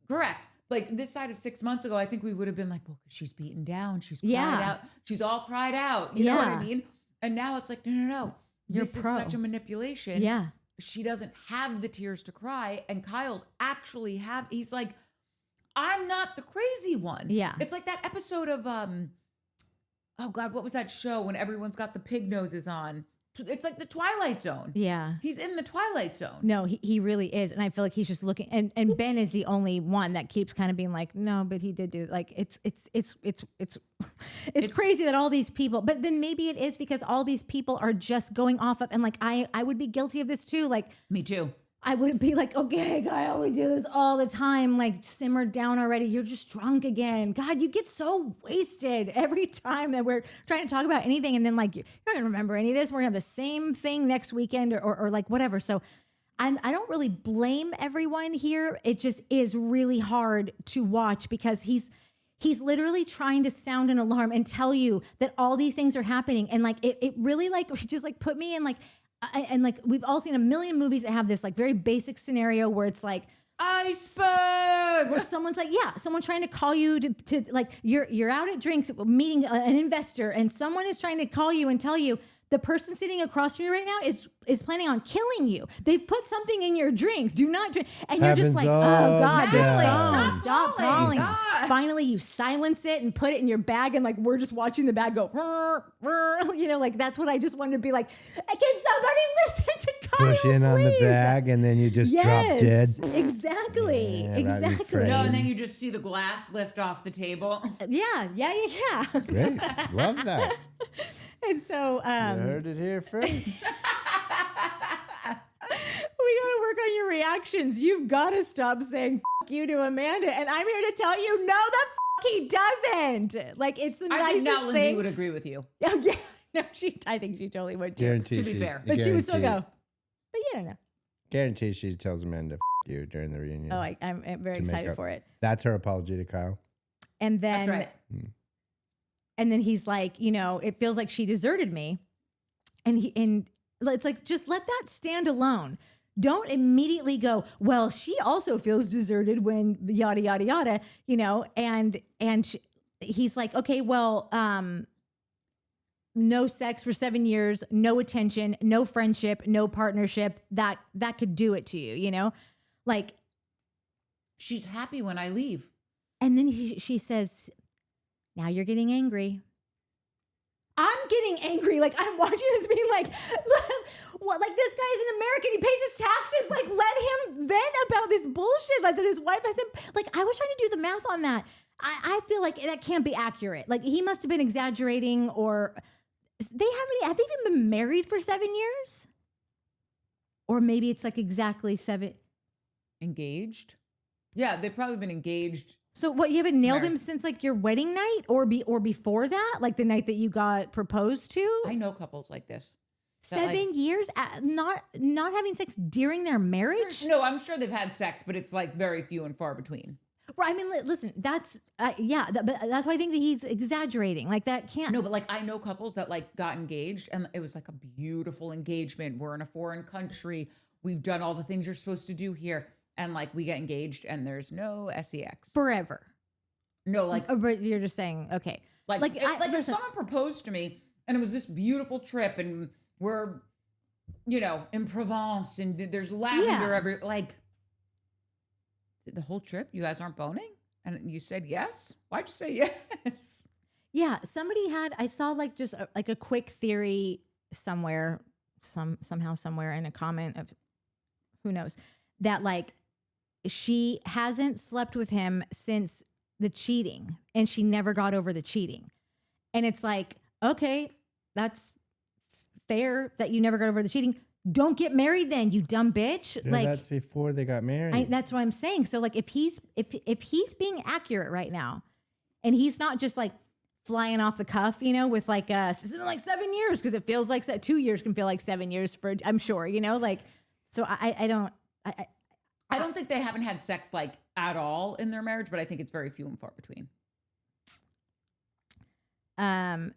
correct. Like this side of 6 months ago, I think we would have been like, well, she's beaten down. She's cried
Yeah.
out. She's all cried out. You know what I
Yeah.
mean? And now it's like, no.
You're
This is
pro.
such a manipulation.
Yeah.
She doesn't have the tears to cry. And Kyle's actually he's like, I'm not the crazy one.
Yeah.
It's like that episode of, oh God, what was that show when everyone's got the pig noses on? It's like the Twilight Zone.
Yeah.
He's in the Twilight Zone.
No, he really is. And I feel like he's just looking and Ben is the only one that keeps kind of being like, no, but he did do like it's crazy that all these people, but then maybe it is because all these people are just going off of, and like I would be guilty of this too. Like
Me too.
I would be like, okay, Kyle, we do this all the time. Like, simmer down already. You're just drunk again. God, you get so wasted every time that we're trying to talk about anything. And then like, you're not gonna remember any of this. We're gonna have the same thing next weekend or like whatever. So I don't really blame everyone here. It just is really hard to watch because he's literally trying to sound an alarm and tell you that all these things are happening. And like, it really like just like put me in like, and like we've all seen a million movies that have this like very basic scenario where it's like
iceberg,
where someone's like, yeah, someone trying to call you to like you're out at drinks meeting an investor, and someone is trying to call you and tell you the person sitting across from you right now is planning on killing you. They've put something in your drink. Do not drink. And you're just like, oh God,
the
just
time.
stop calling.
God.
Finally, you silence it and put it in your bag, and like we're just watching the bag go, you know, like that's what I just wanted to be like. Can somebody listen to Kyle?
Push in on the
please?
bag and then you just drop dead.
Exactly.
Yeah, that'd be
Exactly.
frame.
No, and then you just see the glass lift off the table.
Yeah.
Great. Love that.
And so
You heard it here first.
we gotta work on your reactions. You've got to stop saying "f*** you" to Amanda, and I'm here to tell you, no, the he doesn't. Like, it's the
I think
nicest
now Lindsay
thing.
would agree with you.
Oh, yeah. No, I think she totally would too.
Guarantee
To be fair.
But she would still go, but you don't know.
Guarantee she tells the man to you during the reunion.
Oh, I'm very
To make
excited
up.
for it.
That's her apology to Kyle.
And then,
That's right.
and then he's like, it feels like she deserted me. And it's like, just let that stand alone. Don't immediately go, well, she also feels deserted when yada, yada, yada, he's like, okay, well, no sex for 7 years, no attention, no friendship, no partnership. That could do it to you, like.
She's happy when I leave.
And then she says, now you're getting angry. I'm getting angry. Like, I'm watching this being like, what? Like, this guy's an American. He pays his taxes. Like, let him vent about this bullshit. Like, that his wife has him. Like, I was trying to do the math on that. I feel like that can't be accurate. Like, he must have been exaggerating, or have they even been married for 7 years? Or maybe it's like exactly 7.
Engaged? Yeah, they've probably been engaged.
So what, you haven't nailed him since like your wedding night or before that? Like the night that you got proposed to?
I know couples like this.
7 years not having sex during their marriage?
No, I'm sure they've had sex, but it's like very few and far between.
Right. I mean, listen, that's, but that's why I think that he's exaggerating. Like that can't.
No, but like I know couples that like got engaged and it was like a beautiful engagement. We're in a foreign country. We've done all the things you're supposed to do here. And like we get engaged and there's no sex.
Forever.
No, like.
But you're just saying, okay.
Like if someone proposed to me and it was this beautiful trip and we're, in Provence and there's lavender the whole trip you guys aren't boning? And you said yes? Why'd you say yes?
Yeah. I saw like just like a quick theory somewhere, somehow somewhere in a comment of who knows, that like she hasn't slept with him since the cheating and she never got over the cheating. And it's like, okay, that's fair that you never got over the cheating. Don't get married then, you dumb bitch.
No,
like
that's before they got married.
that's what I'm saying. So like if he's being accurate right now and he's not just like flying off the cuff, with like it's been like 7 years, because it feels like 2 years can feel like 7 years for, I'm sure, like, so I don't
think they haven't had sex like at all in their marriage, but I think it's very few and far between.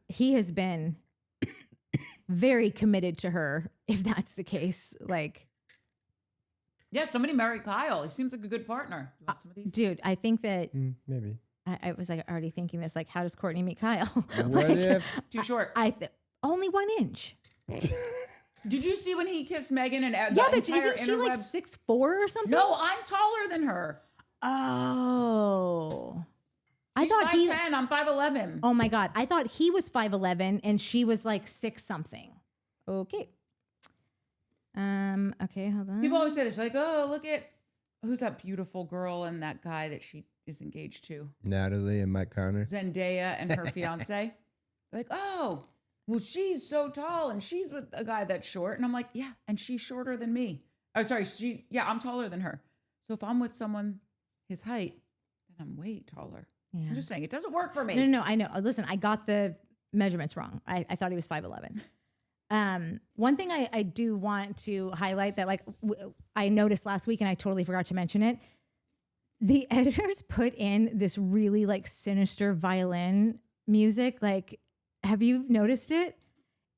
He has been very committed to her, if that's the case. Like,
yeah, somebody married Kyle. He seems like a good partner. You want some of these?
Dude, I think that
maybe.
I was like already thinking this, like, how does Courtney meet Kyle?
What if
too short?
Only 1 inch.
Did you see when he kissed Megan and
yeah, but isn't she like 6'4" or something?
No, I'm taller than her.
Oh, I
She's
thought
5'10", I'm 5'11".
Oh my God, I thought he was 5'11" and she was like 6 something. Okay. Okay, hold on.
People always say this, like, oh, look at who's that beautiful girl and that guy that she is engaged to,
Natalie and Mike Connor,
Zendaya and her fiance. Like, oh, well, she's so tall and she's with a guy that's short. And I'm like, yeah, and she's shorter than me. Oh, sorry, I'm taller than her. So if I'm with someone his height, then I'm way taller. Yeah. I'm just saying, it doesn't work for me.
No, I know. Listen, I got the measurements wrong. I thought he was 5'11". One thing I do want to highlight that like I noticed last week and I totally forgot to mention it. The editors put in this really like sinister violin music. Like, have you noticed it?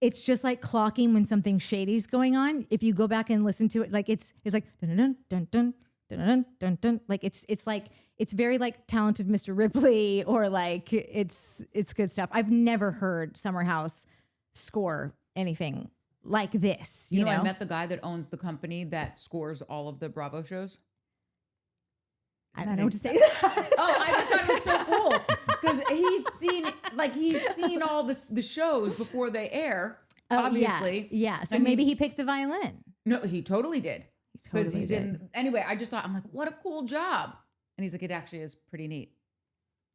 It's just like clocking when something shady's going on. If you go back and listen to it, like it's like dun dun dun dun dun dun dun dun. Like it's like it's very like Talented Mr. Ripley, or like it's good stuff. I've never heard Summer House score anything like this. You know,
I met the guy that owns the company that scores all of the Bravo shows.
I don't know what to say.
Oh, I just thought it was so cool because he's seen all the shows before they air. Obviously,
yeah. So maybe he picked the violin.
No, he totally did. Because he's in. Anyway, I just thought, I'm like, what a cool job. And he's like, it actually is pretty neat.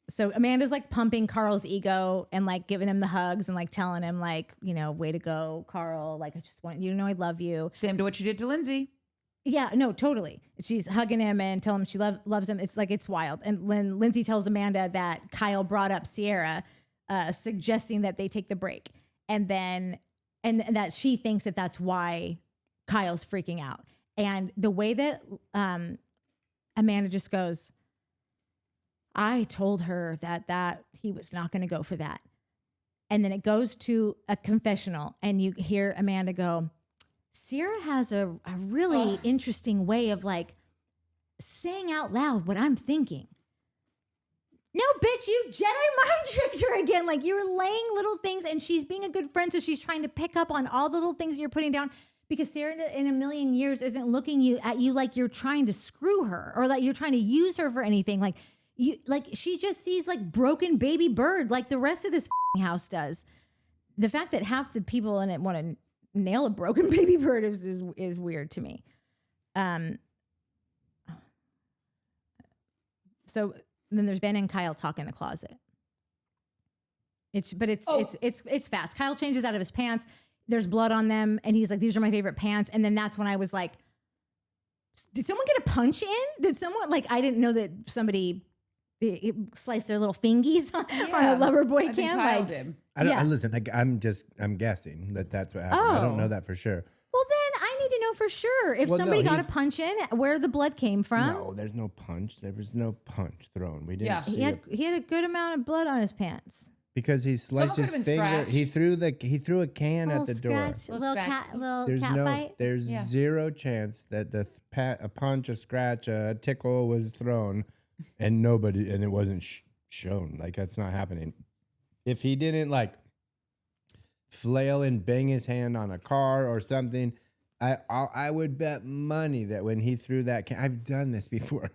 So Amanda's like pumping Carl's ego and like giving him the hugs and like telling him like, way to go, Carl. Like, I just want you to know I love you.
Same to what you did to Lindsay.
Yeah, no, totally. She's hugging him and telling him she loves him. It's like, it's wild. And when Lindsay tells Amanda that Kyle brought up Ciara, suggesting that they take the break, and then and that she thinks that that's why Kyle's freaking out. And the way that Amanda just goes, I told her that he was not going to go for that. And then it goes to a confessional, and you hear Amanda go, Ciara has a really interesting way of like saying out loud what I'm thinking. No, bitch, you Jedi mind tricked her again. Like, you're laying little things, and she's being a good friend, so she's trying to pick up on all the little things you're putting down, because Ciara in a million years isn't looking at you like you're trying to screw her or like you're trying to use her for anything. Like, she just sees like broken baby bird like the rest of this house does. The fact that half the people in it want to nail a broken baby bird is weird to me. So then there's Ben and Kyle talk in the closet. It's fast. Kyle changes out of his pants. There's blood on them, and he's like, "These are my favorite pants." And then that's when I was like, "Did someone get a punch in? Did someone like? I didn't know that somebody sliced their little fingies on a lover boy cam." Like,
did. Listen, I'm guessing that's what happened. I don't know that for sure.
Well, then I need to know for sure if somebody got a punch in, where the blood came from.
No, there's no punch. There was no punch thrown. We didn't see
he had a good amount of blood on his pants.
Because he sliced his finger. He threw a can at the door.
Little cat fight.
There's zero chance that a punch, a scratch, a tickle was thrown, and it wasn't shown. Like, that's not happening. If he didn't like flail and bang his hand on a car or something, I would bet money that when he threw that can, I've done this before.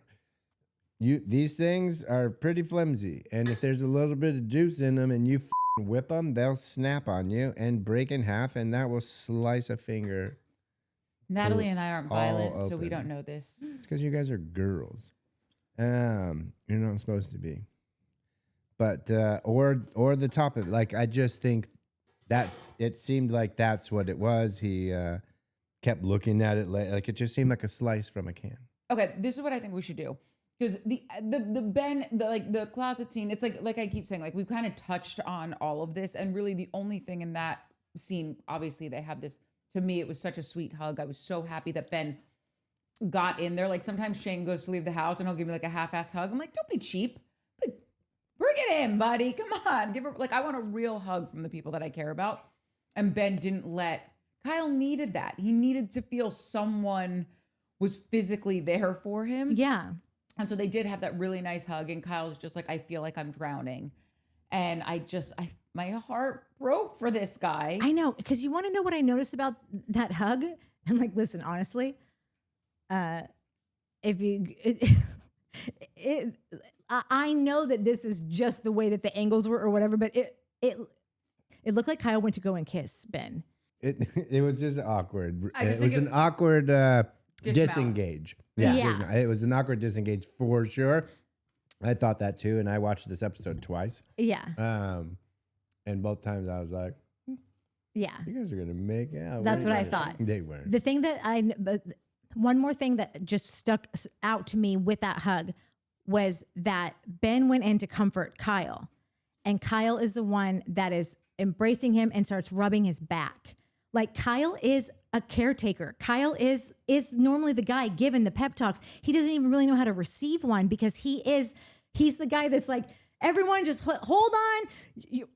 These things are pretty flimsy, and if there's a little bit of juice in them and you whip them, they'll snap on you and break in half, and that will slice a finger.
Natalie and I aren't violent, so we don't know this.
It's because you guys are girls. You're not supposed to be. But or the top of it. Like, I just think it seemed like that's what it was. He kept looking at it like it just seemed like a slice from a can.
Okay, this is what I think we should do. Because the closet scene, it's like I keep saying, like, we've kind of touched on all of this, and really the only thing in that scene, obviously they have this, to me, it was such a sweet hug. I was so happy that Ben got in there. Like, sometimes Shane goes to leave the house and he'll give me like a half-ass hug. I'm like, don't be cheap. Like, bring it in, buddy. Come on. Give her, like, I want a real hug from the people that I care about. And Ben didn't Kyle needed that. He needed to feel someone was physically there for him.
Yeah.
And so they did have that really nice hug, and Kyle's just like, I feel like I'm drowning. And my heart broke for this guy.
I know, because you want to know what I noticed about that hug? I'm like, listen, honestly, I know that this is just the way that the angles were or whatever, but it looked like Kyle went to go and kiss Ben.
It was just awkward. It was an awkward disengage. Yeah. It was an awkward disengage for sure. I thought that too, and I watched this episode twice.
Yeah.
And both times I was like,
yeah,
you guys are gonna make out.
That's what I thought.
They weren't.
The thing but one more thing that just stuck out to me with that hug was that Ben went in to comfort Kyle, and Kyle is the one that is embracing him and starts rubbing his back. Like, Kyle is a caretaker. Kyle is normally the guy given the pep talks. He doesn't even really know how to receive one, because he's the guy that's like, everyone just hold on.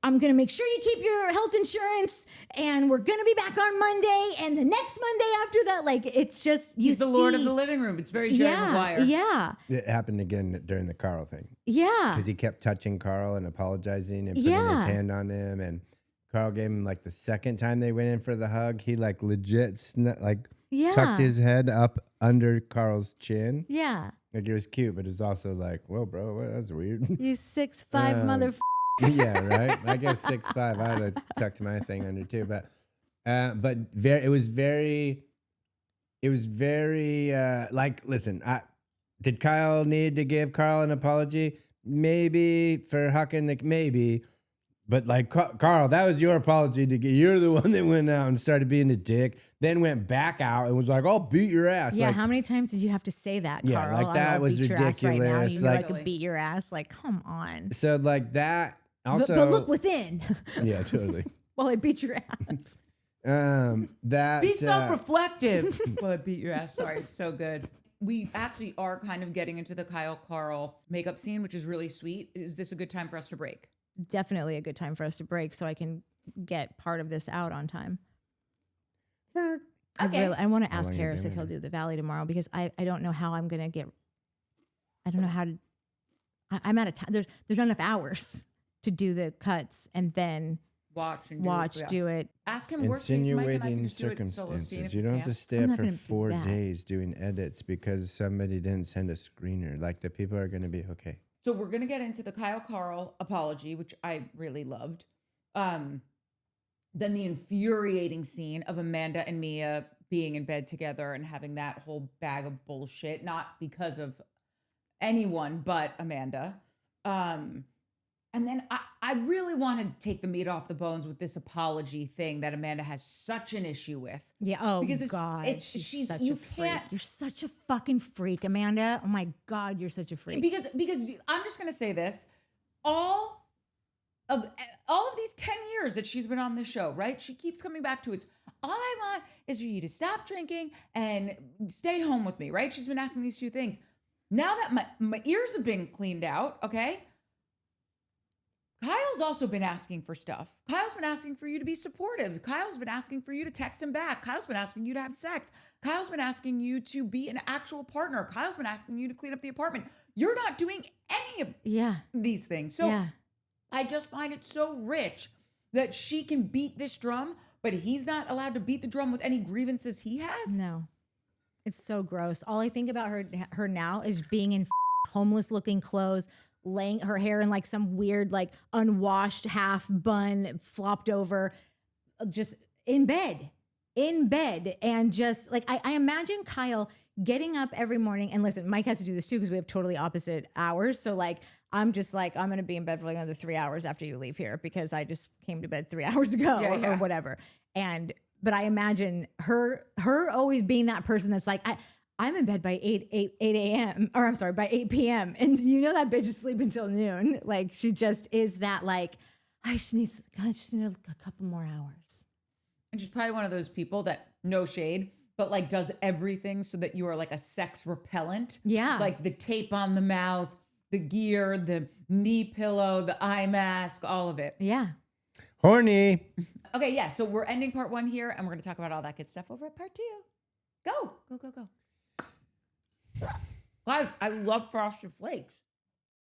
I'm going to make sure you keep your health insurance, and we're going to be back on Monday and the next Monday after that. Like, it's just,
he's the Lord of the living room. It's very Jerry Maguire.
Yeah.
It happened again during the Carl thing.
Yeah.
Because he kept touching Carl and apologizing and putting his hand on him, and Carl gave him like the second time they went in for the hug, he like legit tucked his head up under Carl's chin.
Yeah.
Like, it was cute, but it was also like, whoa, bro, that's weird.
You 6'5" motherfucker.
Yeah, right. I guess 6'5". I'd have tucked my thing under too, but it was very like, listen, did Kyle need to give Carl an apology? Maybe for hucking maybe. But like Carl, that was your apology to get. You're the one that went out and started being a dick, then went back out and was like, "I'll beat your ass."
Yeah,
like,
how many times did you have to say that,
Yeah,
Carl?
like, that
I'll
was
beat your ass right now.
ridiculous.
You
Like-
like beat your ass. Like, come on.
So like that. Also,
But look within
yeah, totally.
while I beat your ass.
That
Be self-reflective. Well, I beat your ass. Sorry, it's so good. We actually are kind of getting into the Kyle Carl makeup scene, which is really sweet. Is this a good time for us to break?
Definitely a good time for us to break so I can get part of this out on time.
Okay.
I want to ask
long you
Harris
been
if he'll
here?
do the Valley tomorrow because I don't know how I'm going to get, I don't know how to, I'm out of time. There's not enough hours to do the cuts and then
Watch and
do it.
Ask him worst case, Mike, and I can
insinuating
just do it solo scene
circumstances.
if
You don't have
can.
to stay
I'm
up
not
for
gonna do
4
that.
days doing edits because somebody didn't send a screener. Like the people are going to be okay.
So we're gonna get into the Kyle Carl apology, which I really loved. Then the infuriating scene of Amanda and Mia being in bed together and having that whole bag of bullshit, not because of anyone but Amanda. And then I really want to take the meat off the bones with this apology thing that Amanda has such an issue with.
Yeah. Oh,
Because
God.
she's
such
you
a freak.
can't
You're such a fucking freak, Amanda. Oh, my God. You're such a freak.
because I'm just gonna say this, all of these 10 years that she's been on this show, right? She keeps coming back to it's all I want is for you to stop drinking and stay home with me, right? She's been asking these two things. Now that my ears have been cleaned out, okay? Kyle's also been asking for stuff. Kyle's been asking for you to be supportive. Kyle's been asking for you to text him back. Kyle's been asking you to have sex. Kyle's been asking you to be an actual partner. Kyle's been asking you to clean up the apartment. You're not doing any of
Yeah.
these things. So
Yeah.
I just find it so rich that she can beat this drum, but he's not allowed to beat the drum with any grievances he has.
No. It's so gross. All I think about her now is being in homeless looking clothes, laying her hair in like some weird, like unwashed half bun flopped over, just in bed. And just like, I imagine Kyle getting up every morning and listen, Mike has to do this too because we have totally opposite hours. So like, I'm just like, I'm going to be in bed for like another 3 hours after you leave here because I just came to bed 3 hours ago or whatever. But I imagine her always being that person that's like, I'm in bed by 8 a.m. or I'm sorry, by 8 p.m. And you know that bitch is sleeping until noon. Like she just is that like, I just need a couple more hours.
And she's probably one of those people that, no shade, but like does everything so that you are like a sex repellent.
Yeah.
Like the tape on the mouth, the gear, the knee pillow, the eye mask, all of it.
Yeah.
Horny.
Okay, yeah. So we're ending part 1 here and we're going to talk about all that good stuff over at part 2. Go. Guys, I love Frosted Flakes.